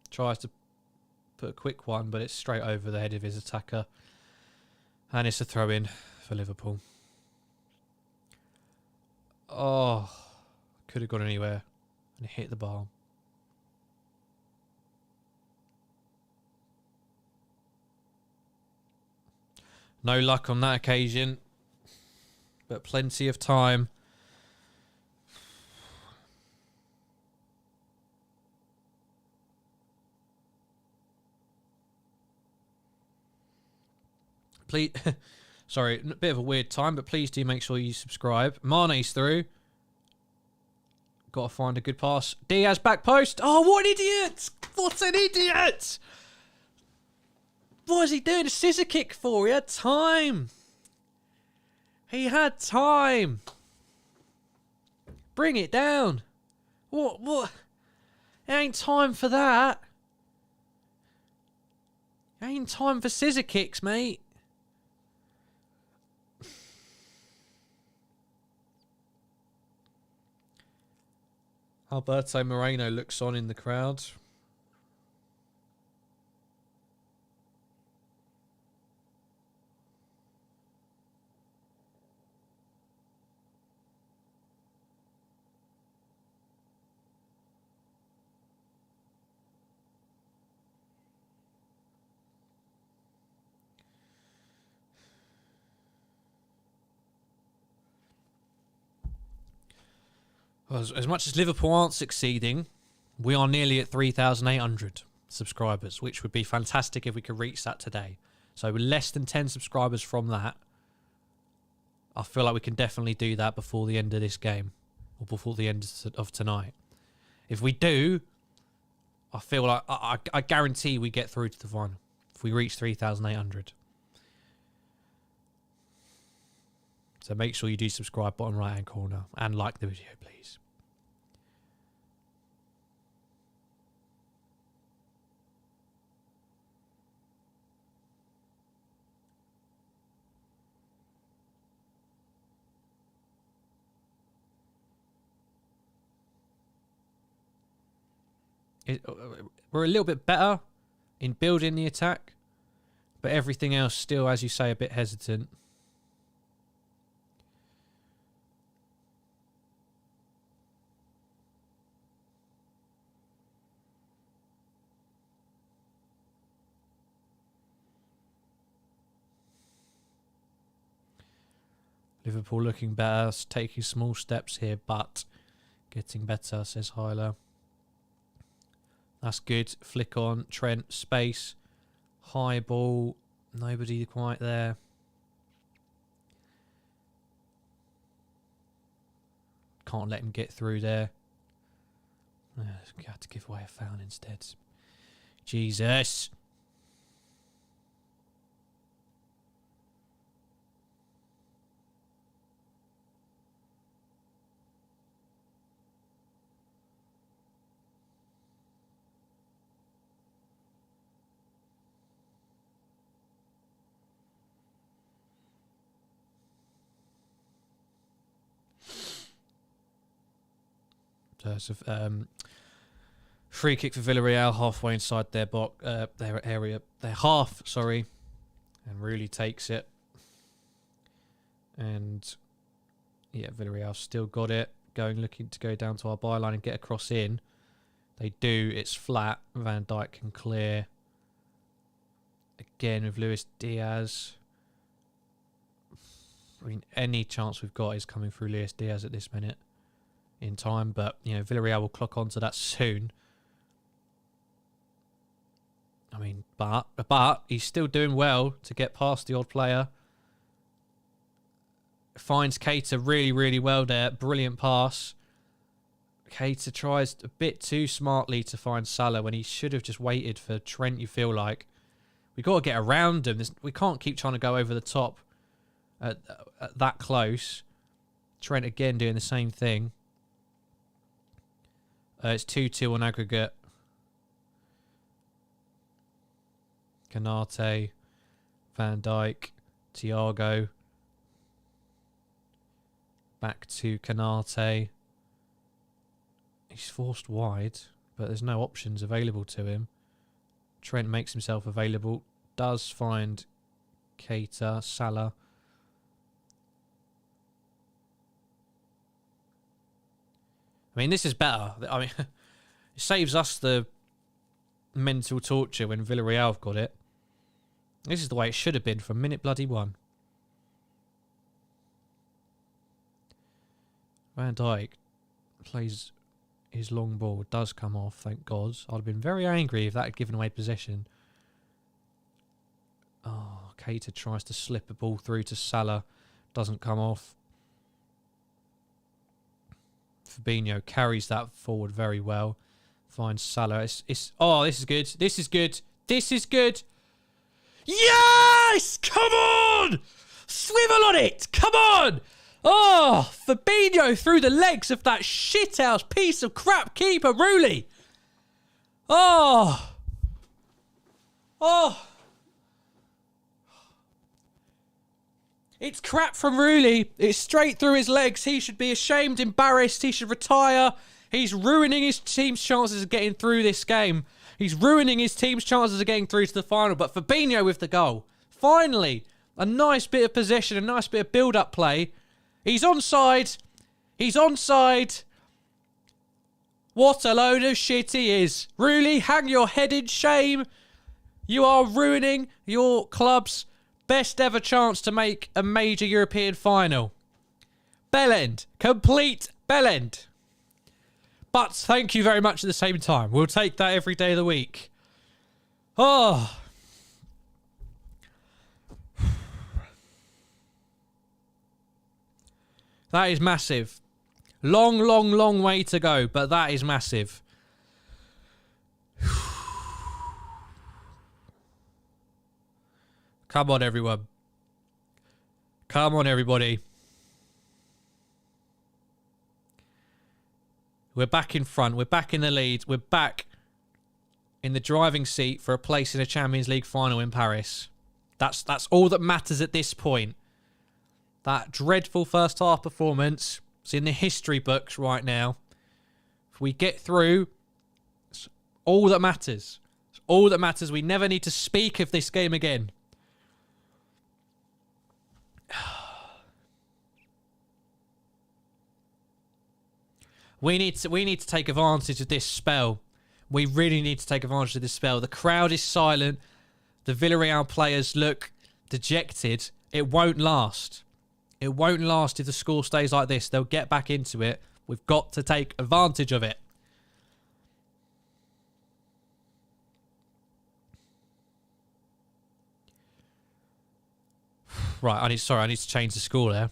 Tries to put a quick one, but it's straight over the head of his attacker. And it's a throw-in for Liverpool. Oh, could have gone anywhere. And it hit the bar. No luck on that occasion, but plenty of time. Please, sorry, a bit of a weird time, but please do make sure you subscribe. Mane's through. Got to find a good pass. Diaz back post. Oh, what an idiot! What an idiot! What is he doing a scissor kick for? He had time. He had time. Bring it down. What? It ain't time for that. Ain't time for scissor kicks, mate. Alberto Moreno looks on in the crowd. As much as Liverpool aren't succeeding, we are nearly at 3,800 subscribers, which would be fantastic if we could reach that today. So with less than 10 subscribers from that, I feel like we can definitely do that before the end of this game, or before the end of tonight. If we do, I feel like I guarantee we get through to the final if we reach 3,800. So make sure you do subscribe, bottom right hand corner, and like the video, please. We're a little bit better in building the attack, but everything else still, as you say, a bit hesitant. Liverpool looking better, taking small steps here, but getting better, says Hyler. That's good. Flick on. Trent. Space. High ball. Nobody quite there. Can't let him get through there. Had to give away a foul instead. Jesus. So, free kick for Villarreal, halfway inside their box, their area, their half. Sorry, and really takes it. And yeah, Villarreal still got it. Looking to go down to our byline and get a cross in. They do. It's flat. Van Dijk can clear. Again with Luis Diaz. I mean, any chance we've got is coming through Luis Diaz at this minute in time, but you know, Villarreal will clock onto that soon. I mean, but he's still doing well to get past the odd player. Finds Keita really, really well there. Brilliant pass. Keita tries a bit too smartly to find Salah when he should have just waited for Trent, you feel like. We've got to get around him. We can't keep trying to go over the top at that close. Trent again doing the same thing. It's 2-2 on aggregate. Canate, Van Dijk, Thiago. Back to Canate. He's forced wide, but there's no options available to him. Trent makes himself available. Does find Keita, Salah. I mean, this is better. I mean, it saves us the mental torture when Villarreal have got it. This is the way it should have been from minute bloody one. Van Dijk plays his long ball. Does come off, thank God. I'd have been very angry if that had given away possession. Oh, Keita tries to slip a ball through to Salah. Doesn't come off. Fabinho carries that forward very well. Finds Salah. Oh, this is good. This is good. This is good. Yes! Come on! Swivel on it! Come on! Oh, Fabinho through the legs of that shithouse piece of crap keeper, Rooley. Oh. Oh. It's crap from Rooney. It's straight through his legs. He should be ashamed, embarrassed. He should retire. He's ruining his team's chances of getting through this game. He's ruining his team's chances of getting through to the final. But Fabinho with the goal. Finally, a nice bit of possession, a nice bit of build-up play. He's onside. He's onside. What a load of shit he is. Rooney, hang your head in shame. You are ruining your club's best ever chance to make a major European final. Bellend. Complete bellend. But thank you very much at the same time. We'll take that every day of the week. Oh. That is massive. Long, long, long way to go, but that is massive. Come on, everyone. Come on, everybody. We're back in front. We're back in the lead. We're back in the driving seat for a place in a Champions League final in Paris. That's all that matters at this point. That dreadful first half performance is in the history books right now. If we get through, it's all that matters. It's all that matters. We never need to speak of this game again. We need to take advantage of this spell. We really need to take advantage of this spell. The crowd is silent. The Villarreal players look dejected. It won't last. It won't last if the score stays like this. They'll get back into it. We've got to take advantage of it. Right, I need to change the score there.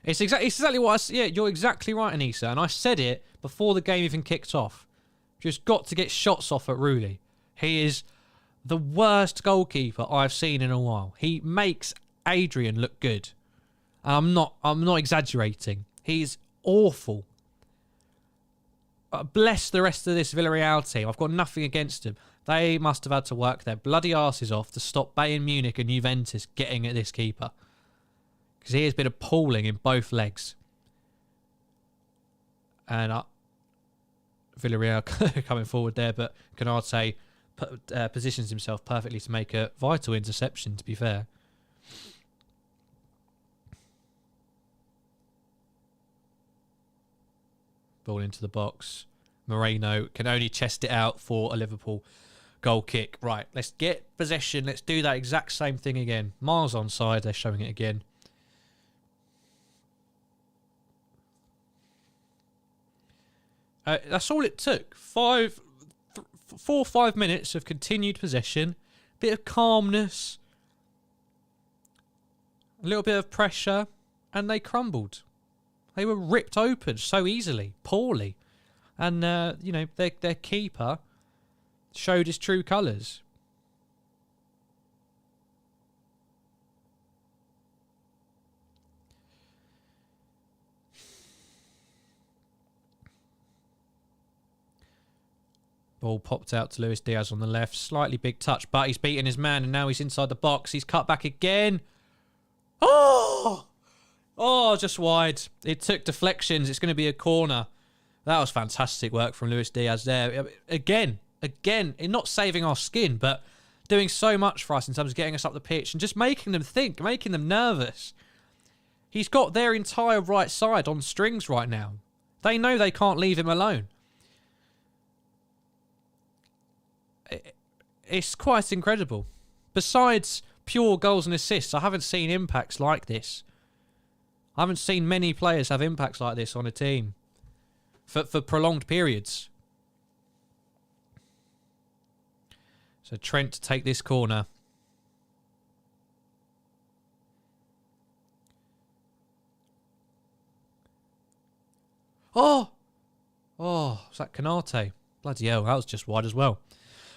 It's exactly what I said. Yeah, you're exactly right, Anissa. And I said it before the game even kicked off. Just got to get shots off at Rooney. He is the worst goalkeeper I've seen in a while. He makes Adrian look good. I'm not exaggerating. He's awful. Bless the rest of this Villarreal team. I've got nothing against them. They must have had to work their bloody arses off to stop Bayern Munich and Juventus getting at this keeper. Because he has been appalling in both legs. And Villarreal coming forward there, but Canate positions himself perfectly to make a vital interception, to be fair. Ball into the box. Moreno can only chest it out for a Liverpool goal kick. Right, let's get possession. Let's do that exact same thing again. Miles onside. They're showing it again. That's all it took. 4 or 5 minutes of continued possession. Bit of calmness. A little bit of pressure. And they crumbled. They were ripped open so easily. Poorly. And, you know, their keeper showed his true colours. Ball popped out to Luis Diaz on the left. Slightly big touch, but he's beaten his man, and now he's inside the box. He's cut back again. Oh! Oh, just wide. It took deflections. It's going to be a corner. That was fantastic work from Luis Diaz there. Again, not saving our skin, but doing so much for us in terms of getting us up the pitch and just making them think, making them nervous. He's got their entire right side on strings right now. They know they can't leave him alone. It's quite incredible. Besides pure goals and assists, I haven't seen impacts like this. I haven't seen many players have impacts like this on a team for prolonged periods. So Trent to take this corner. Oh! Oh, was that Canate? Bloody hell, that was just wide as well.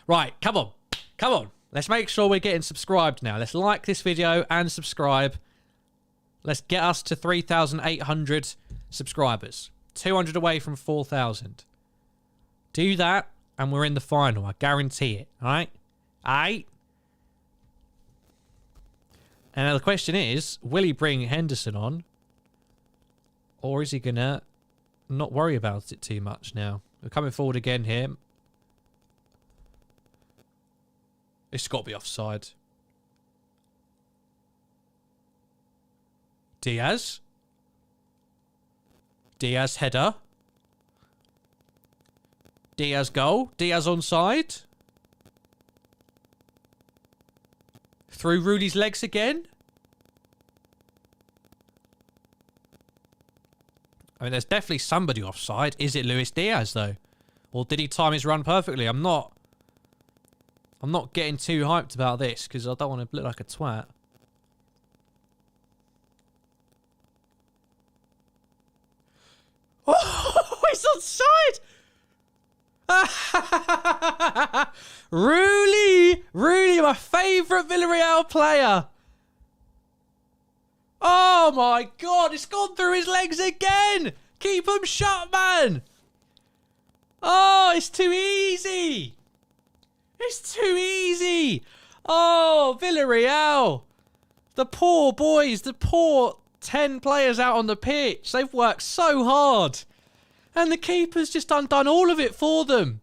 Right, come on. Come on. Let's make sure we're getting subscribed now. Let's like this video and subscribe. Let's get us to 3,800 subscribers. 200 away from 4,000. Do that, and we're in the final. I guarantee it. All right? All right? And now the question is, will he bring Henderson on? Or is he going to not worry about it too much now? We're coming forward again here. It's got to be offside. Diaz. Diaz header. Diaz goal. Diaz onside. Through Rudy's legs again. I mean, there's definitely somebody offside. Is it Luis Diaz, though? Or did he time his run perfectly? I'm not getting too hyped about this because I don't want to look like a twat. Oh, he's onside! Really, my favourite Villarreal player. Oh my God, it's gone through his legs again. Keep him shut, man. Oh, it's too easy. It's too easy. Oh, Villarreal. The poor boys, the poor 10 players out on the pitch. They've worked so hard. And the keeper's just undone all of it for them.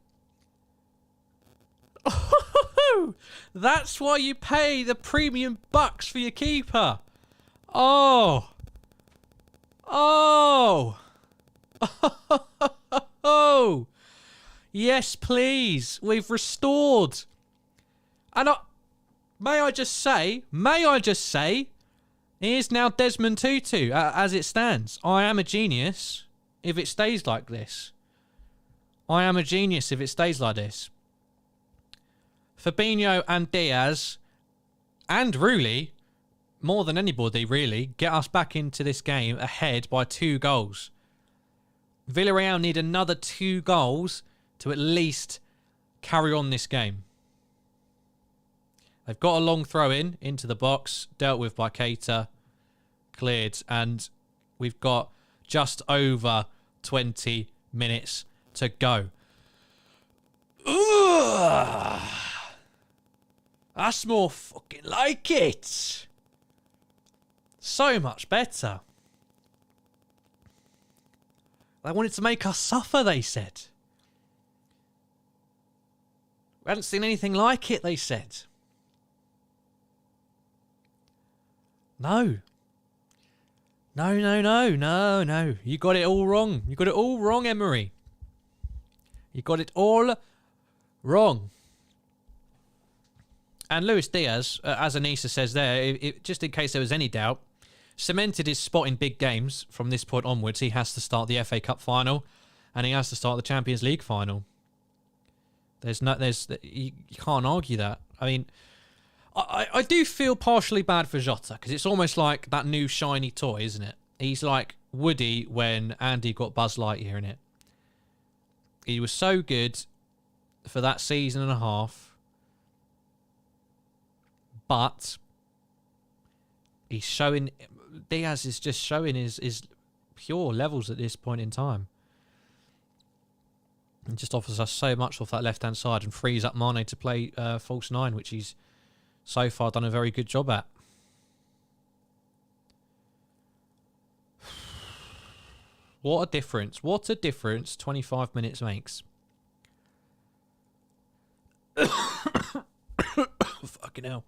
That's why you pay the premium bucks for your keeper. Oh. Oh. Oh. Yes, please. We've restored. And may I just say, here's now Desmond Tutu as it stands. I am a genius if it stays like this. I am a genius if it stays like this. Fabinho and Diaz and Rulli, more than anybody really, get us back into this game ahead by 2 goals. Villarreal need another 2 goals to at least carry on this game. They've got a long throw in into the box, dealt with by Keita, cleared, and we've got just over 20 minutes to go. Ugh. That's more fucking like it. So much better. They wanted to make us suffer, they said. We hadn't seen anything like it, they said. No. No. You got it all wrong. You got it all wrong, Emery. You got it all wrong. And Luis Diaz, as Anissa says there, just in case there was any doubt, cemented his spot in big games from this point onwards. He has to start the FA Cup final and he has to start the Champions League final. You can't argue that. I mean, I do feel partially bad for Jota because it's almost like that new shiny toy, isn't it? He's like Woody when Andy got Buzz Lightyear in it. He was so good for that season and a half. But he's showing... Diaz is just showing his pure levels at this point in time. And just offers us so much off that left-hand side and frees up Mane to play false 9, which he's so far done a very good job at. What a difference. What a difference 25 minutes makes. Fucking hell.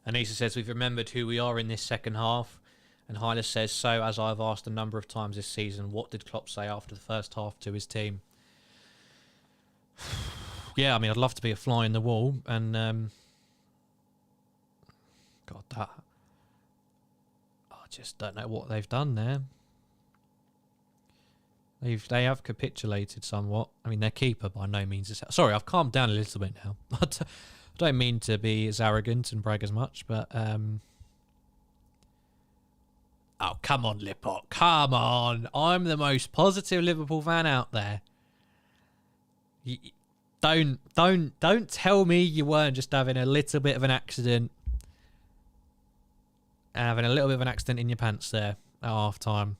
Anissa says, we've remembered who we are in this second half. And Hylas says, so as I've asked a number of times this season, what did Klopp say after the first half to his team? Yeah, I mean, I'd love to be a fly in the wall. And, God, that... I just don't know what they've done there. They have capitulated somewhat. I mean, their keeper by no means is... Sorry, I've calmed down a little bit now. don't mean to be as arrogant and brag as much, but oh, come on, Lippot. Come on. I'm the most positive Liverpool fan out there. Don't tell me you weren't just having a little bit of an accident. Having a little bit of an accident in your pants there at half time.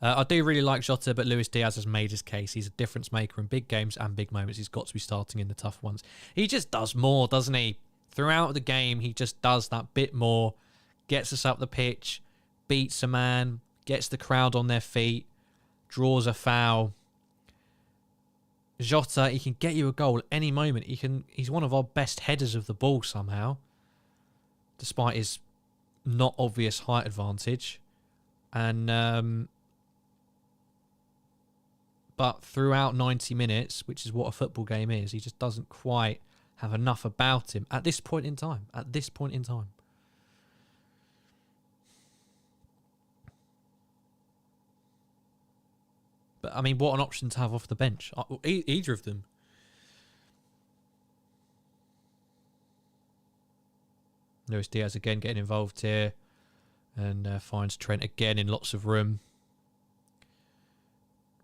I do really like Jota, but Luis Diaz has made his case. He's a difference maker in big games and big moments. He's got to be starting in the tough ones. He just does more, doesn't he? Throughout the game, he just does that bit more. Gets us up the pitch, beats a man, gets the crowd on their feet, draws a foul. Jota, he can get you a goal at any moment. He's one of our best headers of the ball somehow, despite his not obvious height advantage. And but throughout 90 minutes, which is what a football game is, he just doesn't quite have enough about him at this point in time. At this point in time. But, I mean, what an option to have off the bench. Either of them. Luis Diaz again getting involved here. And finds Trent again in lots of room.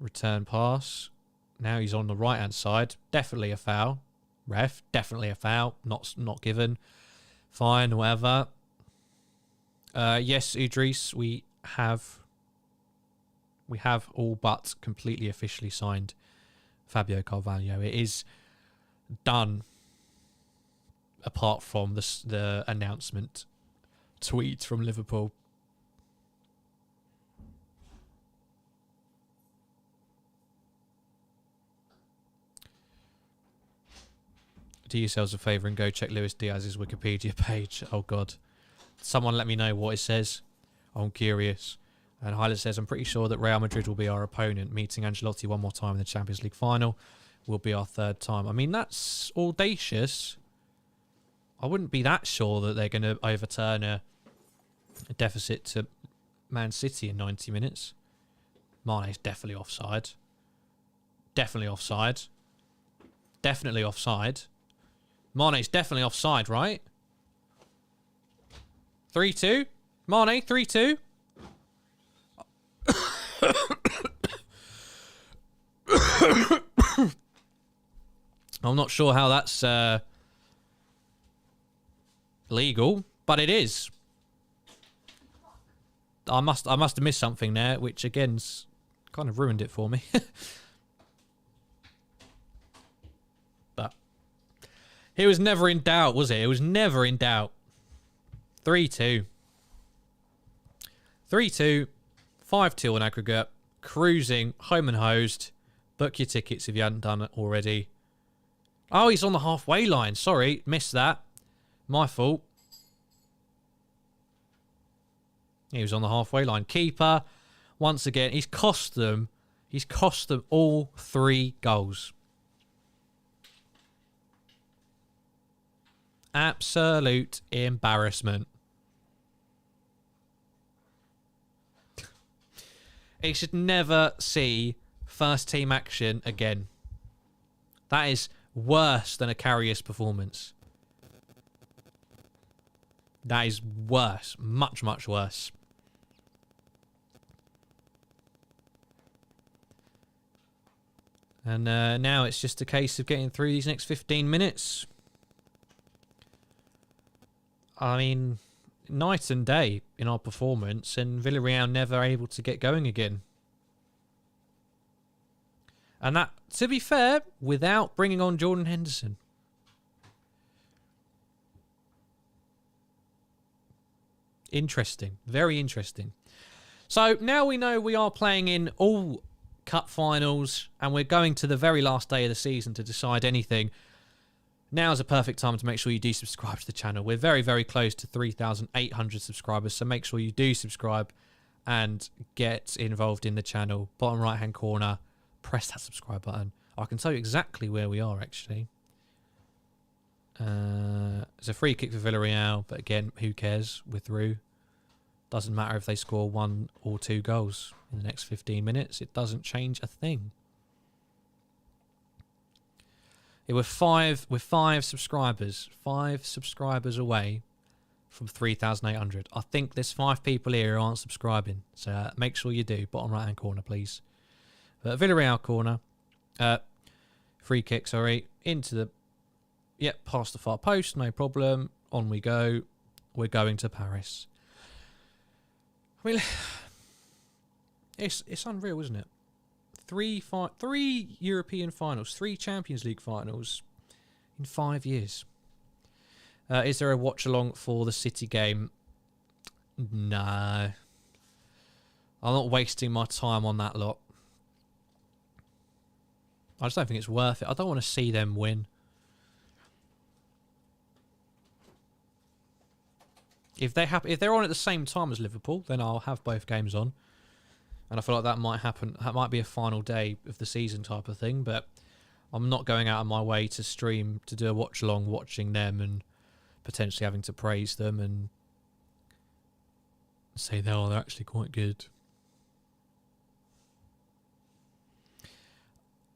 Return pass. Now he's on the right-hand side. Definitely a foul. Ref, definitely a foul. Not given. Fine, whatever. Yes, Idris, we have all but completely officially signed Fabio Carvalho. It is done, apart from the announcement tweet from Liverpool. Do yourselves a favour and go check Luis Diaz's Wikipedia page. Oh, God. Someone let me know what it says. I'm curious. And Hyla says, I'm pretty sure that Real Madrid will be our opponent. Meeting Ancelotti one more time in the Champions League final will be our third time. I mean, that's audacious. I wouldn't be that sure that they're going to overturn a deficit to Man City in 90 minutes. Mane's definitely offside. Definitely offside. Definitely offside. Mane's definitely offside, right? 3-2. Mane, 3-2. I'm not sure how that's legal, but it is. I must have missed something there, which again's kind of ruined it for me. But it was never in doubt, was it? It was never in doubt. 3-2. 3-2. 5-2 on aggregate. Cruising. Home and hosed. Book your tickets if you hadn't done it already. Oh, he's on the halfway line. Sorry, missed that. My fault. He was on the halfway line. Keeper, once again, he's cost them all 3 goals. Absolute embarrassment. He should never see first team action again. That is worse than a Karius performance. That is worse. Much, much worse. And now it's just a case of getting through these next 15 minutes. I mean, night and day in our performance, and Villarreal never able to get going again. And that, to be fair, without bringing on Jordan Henderson. Interesting. Very interesting. So now we know we are playing in all cup finals, and we're going to the very last day of the season to decide anything. Now is a perfect time to make sure you do subscribe to the channel. We're very, very close to 3,800 subscribers, so make sure you do subscribe and get involved in the channel. Bottom right-hand corner, press that subscribe button. I can tell you exactly where we are, actually. It's a free kick for Villarreal, but again, who cares? We're through. Doesn't matter if they score 1 or 2 goals in the next 15 minutes. It doesn't change a thing. Yeah, we're five subscribers. 5 subscribers away from 3,800. I think there's 5 people here who aren't subscribing. So make sure you do. Bottom right-hand corner, please. Villarreal corner. Free kick, sorry. Into the... Yep, past the far post. No problem. On we go. We're going to Paris. I mean, it's unreal, isn't it? 3 European finals, 3 Champions League finals in 5 years. Is there a watch along for the City game? No. I'm not wasting my time on that lot. I just don't think it's worth it. I don't want to see them win. If they're on at the same time as Liverpool, then I'll have both games on. And I feel like that might happen. That might be a final day of the season type of thing. But I'm not going out of my way to stream, to do a watch along, watching them and potentially having to praise them and say they're actually quite good.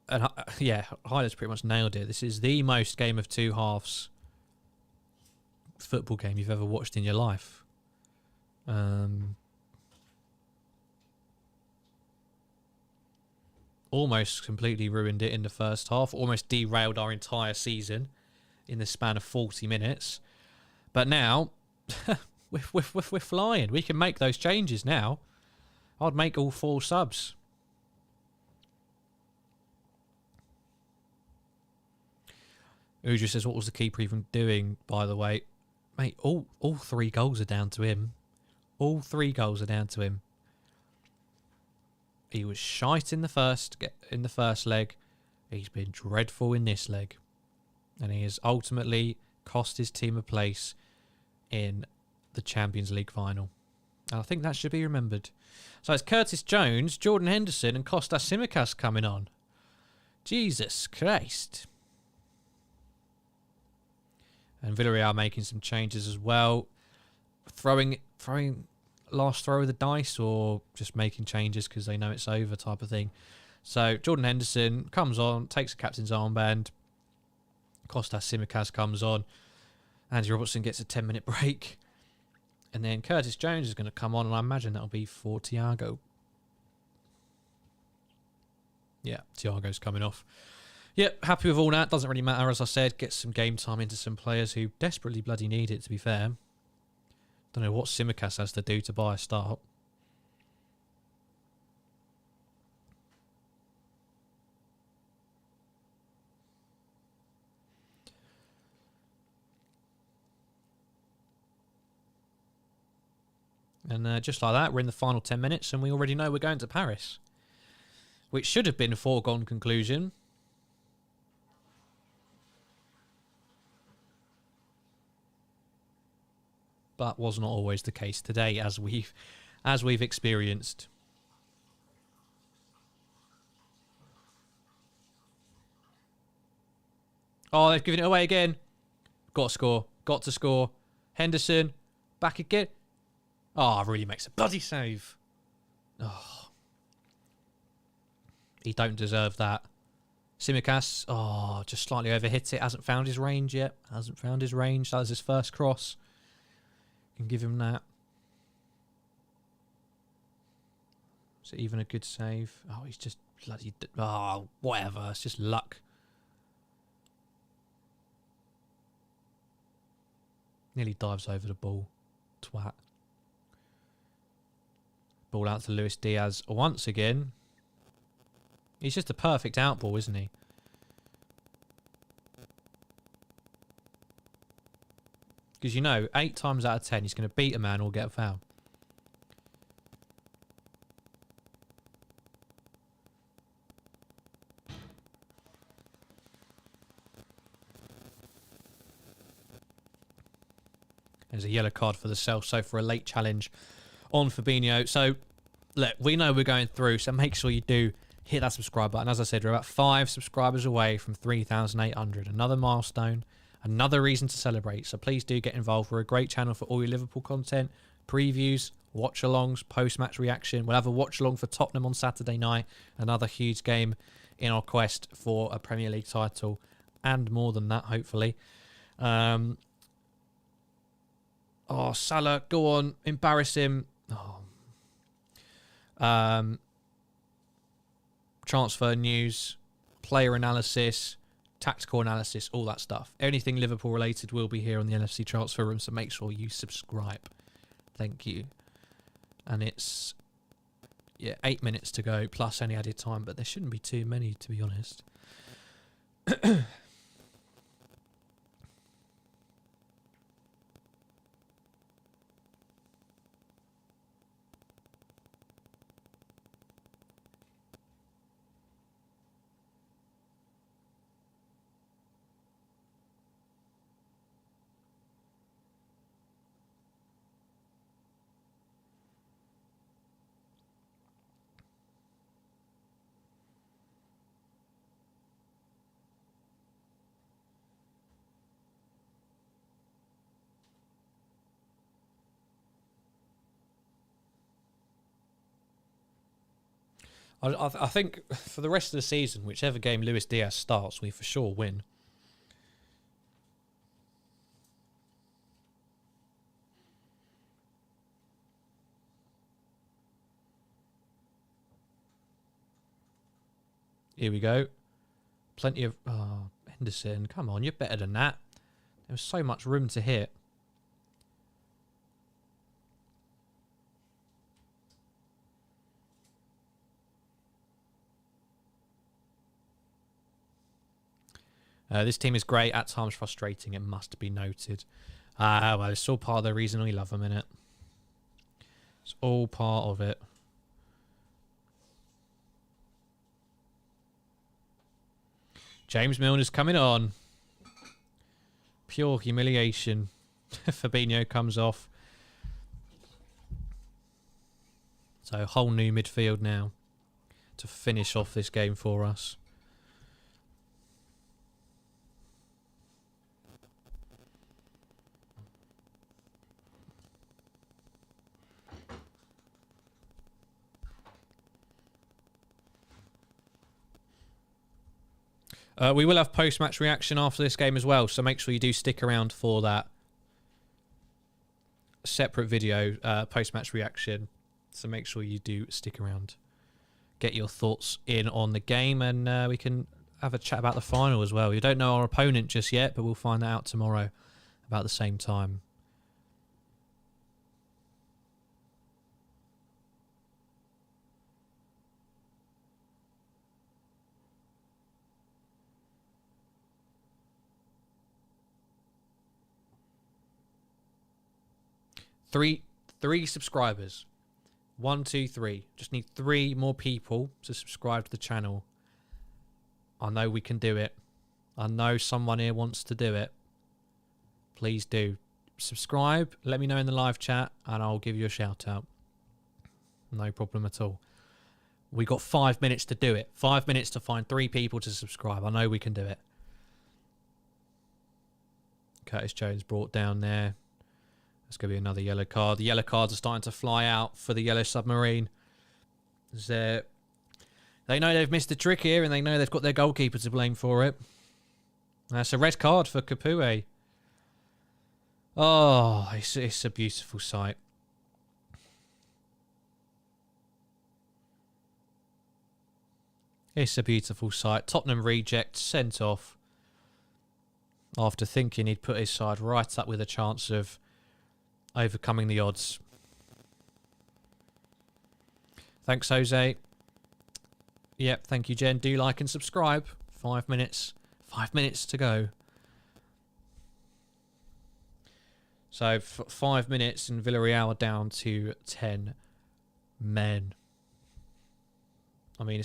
And yeah, Hyder's pretty much nailed it. This is the most game of two halves football game you've ever watched in your life. Almost completely ruined it in the first half. Almost derailed our entire season in the span of 40 minutes. But now, we're flying. We can make those changes now. I'd make all 4 subs. Uja says, what was the keeper even doing, by the way? Mate, all 3 goals are down to him. All 3 goals are down to him. He was shite in the first leg. He's been dreadful in this leg. And he has ultimately cost his team a place in the Champions League final. And I think that should be remembered. So it's Curtis Jones, Jordan Henderson and Kostas Tsimikas coming on. Jesus Christ. And Villarreal making some changes as well. Throwing last throw of the dice or just making changes because they know it's over type of thing. So Jordan Henderson comes on, takes the captain's armband. Kostas Tsimikas comes on. Andy Robertson gets a 10-minute break. And then Curtis Jones is going to come on, and I imagine that'll be for Thiago. Yeah, Thiago's coming off. Yep, happy with all that. Doesn't really matter, as I said. Get some game time into some players who desperately bloody need it, to be fair. Don't know what Tsimikas has to do to buy a start. And just like that, we're in the final 10 minutes and we already know we're going to Paris. Which should have been a foregone conclusion. But was not always the case today, as we've experienced. Oh, they've given it away again. Got to score. Got to score. Henderson. Back again. Oh, really makes a bloody save. Oh. He don't deserve that. Tsimikas. Oh, just slightly overhit it. Hasn't found his range yet. Hasn't found his range. That was his first cross. Can give him that. Is it even a good save? Oh, he's just bloody... Oh, whatever. It's just luck. Nearly dives over the ball. Twat. Ball out to Luis Diaz once again. He's just a perfect outball, isn't he? Because you know, 8 times out of 10, he's going to beat a man or get a foul. There's a yellow card for the Celso for a late challenge on Fabinho. So, look, we know we're going through, so make sure you do hit that subscribe button. As I said, we're about 5 subscribers away from 3,800. Another milestone. Another reason to celebrate. So please do get involved. We're a great channel for all your Liverpool content, previews, watch-alongs, post-match reaction. We'll have a watch-along for Tottenham on Saturday night. Another huge game in our quest for a Premier League title. and more than that, hopefully. Oh, Salah, go on, embarrass him. Oh. Transfer news, player analysis, tactical analysis, all that stuff. Anything Liverpool related will be here on the LFC Transfer Room, so make sure you subscribe. Thank you. And it's, yeah, 8 minutes to go, plus any added time, but there shouldn't be too many, to be honest. I think for the rest of the season, whichever game Luis Diaz starts, we for sure win. Here we go. Plenty of... Oh, Henderson, come on, you're better than that. There was so much room to hit. This team is great, at times frustrating, it must be noted. Well, it's all part of the reason we love them, innit? It's all part of it. James Milner's coming on. Pure humiliation. Fabinho comes off. So, a whole new midfield now to finish off this game for us. We will have post-match reaction after this game as well, so make sure you do stick around for that. Separate video, post-match reaction, so make sure you do stick around. Get your thoughts in on the game, and we can have a chat about the final as well. We don't know our opponent just yet, but we'll find that out tomorrow about the same time. Three subscribers. 1, 2, 3. Just need 3 more people to subscribe to the channel. I know we can do it. I know someone here wants to do it. Please do. Subscribe. Let me know in the live chat and I'll give you a shout out. No problem at all. We got 5 minutes to do it. 5 minutes to find 3 people to subscribe. I know we can do it. Curtis Jones brought down there. There's going to be another yellow card. The yellow cards are starting to fly out for the yellow submarine. They know they've missed a trick here and they know they've got their goalkeeper to blame for it. That's a red card for Capoue. Oh, it's a beautiful sight. It's a beautiful sight. Tottenham reject, sent off. After thinking he'd put his side right up with a chance of overcoming the odds. Thanks, Jose. Yep, thank you, Jen. Do like and subscribe. 5 minutes. 5 minutes to go. So, 5 minutes and Villarreal are down to 10 men. I mean,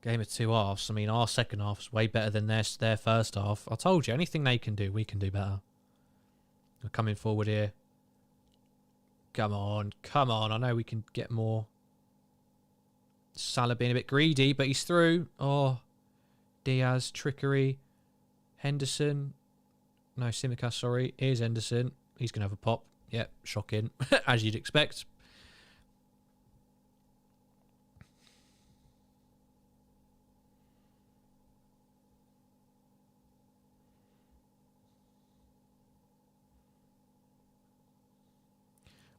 game of 2 halves. I mean, our second half is way better than their first half. I told you, anything they can do, we can do better. We're coming forward here. Come on. Come on. I know we can get more. Salah being a bit greedy, but he's through. Oh. Diaz, trickery. Henderson. No, Simicast, sorry. Here's Henderson. He's going to have a pop. Yep, shocking. As you'd expect.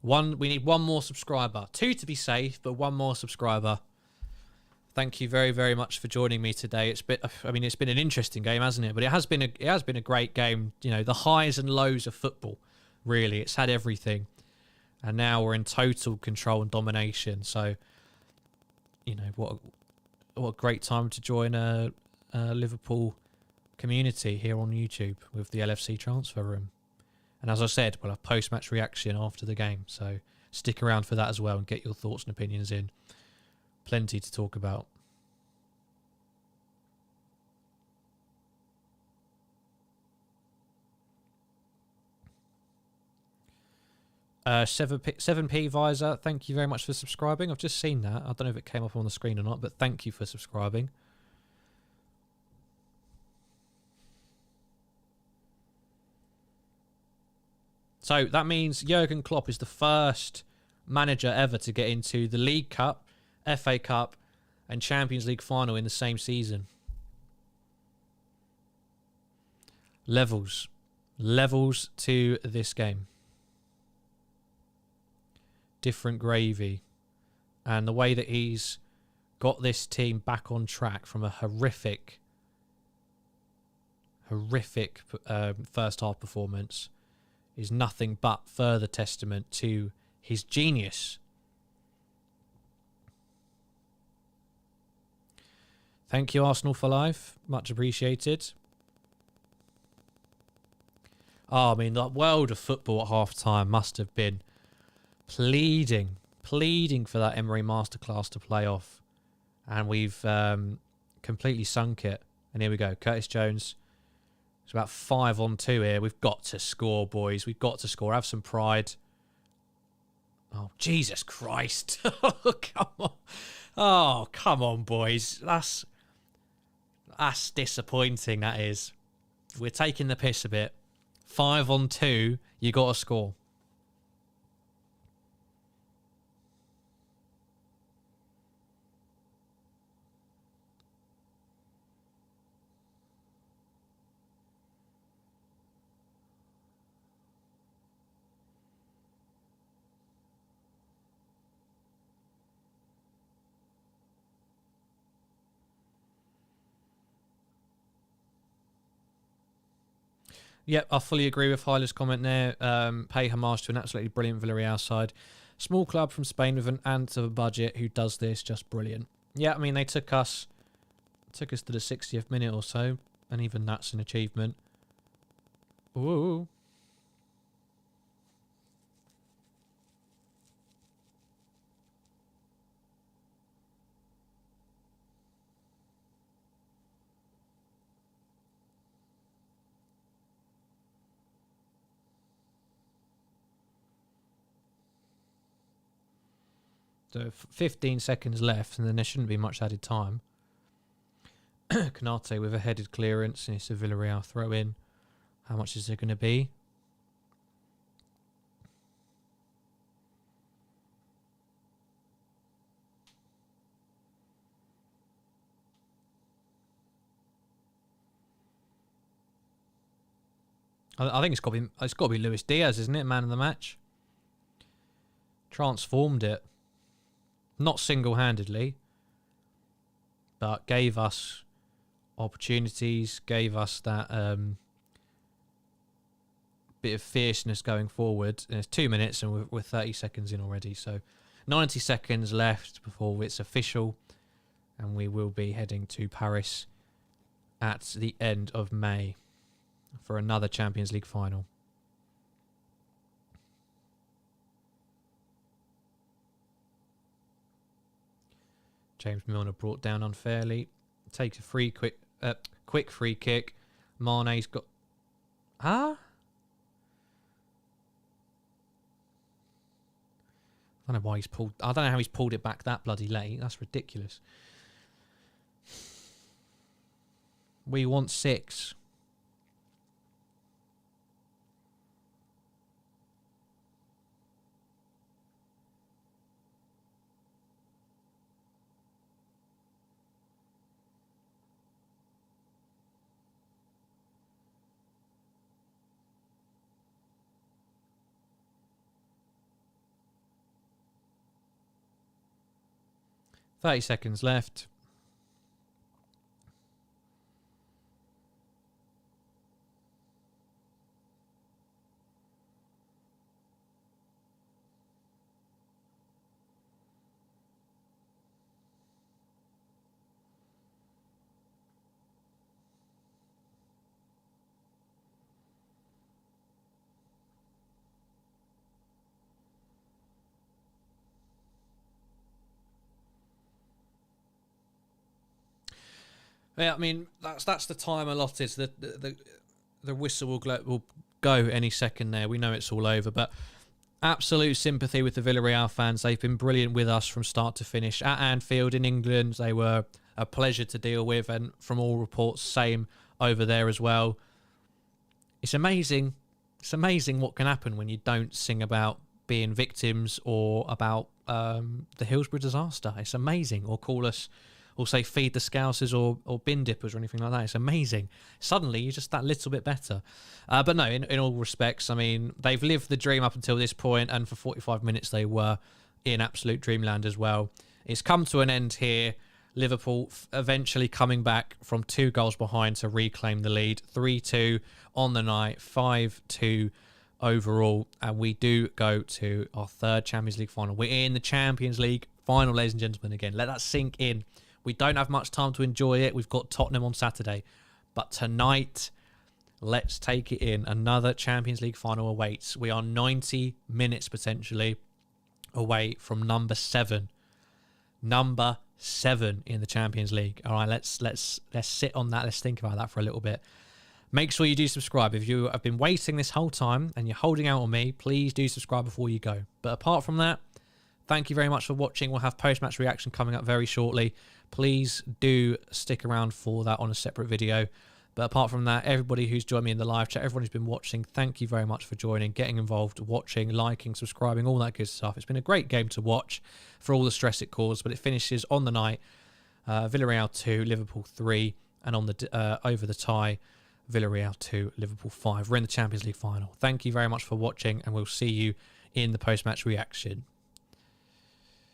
We need one more subscriber. 2 to be safe, but one more subscriber. Thank you very, very much for joining me today. It's been an interesting game, hasn't it? But it has been a great game. You know, the highs and lows of football. Really, it's had everything, and now we're in total control and domination. So, you know, what a great time to join a Liverpool community here on YouTube with the LFC Transfer Room. And as I said, we'll have post-match reaction after the game. So stick around for that as well and get your thoughts and opinions in. Plenty to talk about. Uh, 7p Visor, thank you very much for subscribing. I've just seen that. I don't know if it came up on the screen or not, but thank you for subscribing. So that means Jurgen Klopp is the first manager ever to get into the League Cup, FA Cup, and Champions League final in the same season. Levels to this game. Different gravy. And the way that he's got this team back on track from a horrific first half performance is nothing but further testament to his genius. Thank you, Arsenal for life. Much appreciated. Oh, I mean, the world of football at half-time must have been pleading for that Emery masterclass to play off. And we've completely sunk it. And here we go. Curtis Jones. It's about 5-on-2 here. We've got to score, boys. We've got to score. Have some pride. Oh, Jesus Christ. Oh, come on. Oh, come on, boys. That's disappointing, that is. We're taking the piss a bit. 5-on-2, you got to score. Yep, I fully agree with Hyler's comment there. Pay homage to an absolutely brilliant Villarreal side. Small club from Spain with an ant of a budget who does this, just brilliant. Yeah, I mean, they took us to the 60th minute or so, and even that's an achievement. Ooh. So 15 seconds left, and then there shouldn't be much added time. Canate with a headed clearance, and it's a Villarreal throw in. How much is there going to be? I think it's got to be Luis Diaz, isn't it? Man of the match. Transformed it. Not single-handedly, but gave us opportunities, gave us that bit of fierceness going forward. And it's 2 minutes and we're 30 seconds in already. So 90 seconds left before it's official. And we will be heading to Paris at the end of May for another Champions League final. James Milner brought down unfairly. Takes a quick free kick. Mane's got... Huh? I don't know why he's pulled... I don't know how he's pulled it back that bloody late. That's ridiculous. We want 6. 30 seconds left. Yeah, I mean that's the time allotted. The whistle will go any second there. We know it's all over, but absolute sympathy with the Villarreal fans. They've been brilliant with us from start to finish at Anfield in England. They were a pleasure to deal with, and from all reports, same over there as well. It's amazing. It's amazing what can happen when you don't sing about being victims or about the Hillsborough disaster. It's amazing. Or call us, or say feed the Scousers or bin dippers or anything like that. It's amazing. Suddenly you're just that little bit better. But no, in all respects, I mean, they've lived the dream up until this point, and for 45 minutes they were in absolute dreamland as well. It's come to an end here. Liverpool eventually coming back from 2 goals behind to reclaim the lead. 3-2 on the night, 5-2 overall, and we do go to our 3rd Champions League final. We're in the Champions League final, ladies and gentlemen. Again, let that sink in. We don't have much time to enjoy it. We've got Tottenham on Saturday. But tonight, let's take it in. Another Champions League final awaits. We are 90 minutes potentially away from number 7. Number 7 in the Champions League. All right, let's sit on that. Let's think about that for a little bit. Make sure you do subscribe. If you have been waiting this whole time and you're holding out on me, please do subscribe before you go. But apart from that, thank you very much for watching. We'll have post-match reaction coming up very shortly. Please do stick around for that on a separate video. But apart from that, everybody who's joined me in the live chat, everyone who's been watching, thank you very much for joining, getting involved, watching, liking, subscribing, all that good stuff. It's been a great game to watch for all the stress it caused, but it finishes on the night. Villarreal 2, Liverpool 3, and on the over the tie, Villarreal 2, Liverpool 5. We're in the Champions League final. Thank you very much for watching, and we'll see you in the post-match reaction.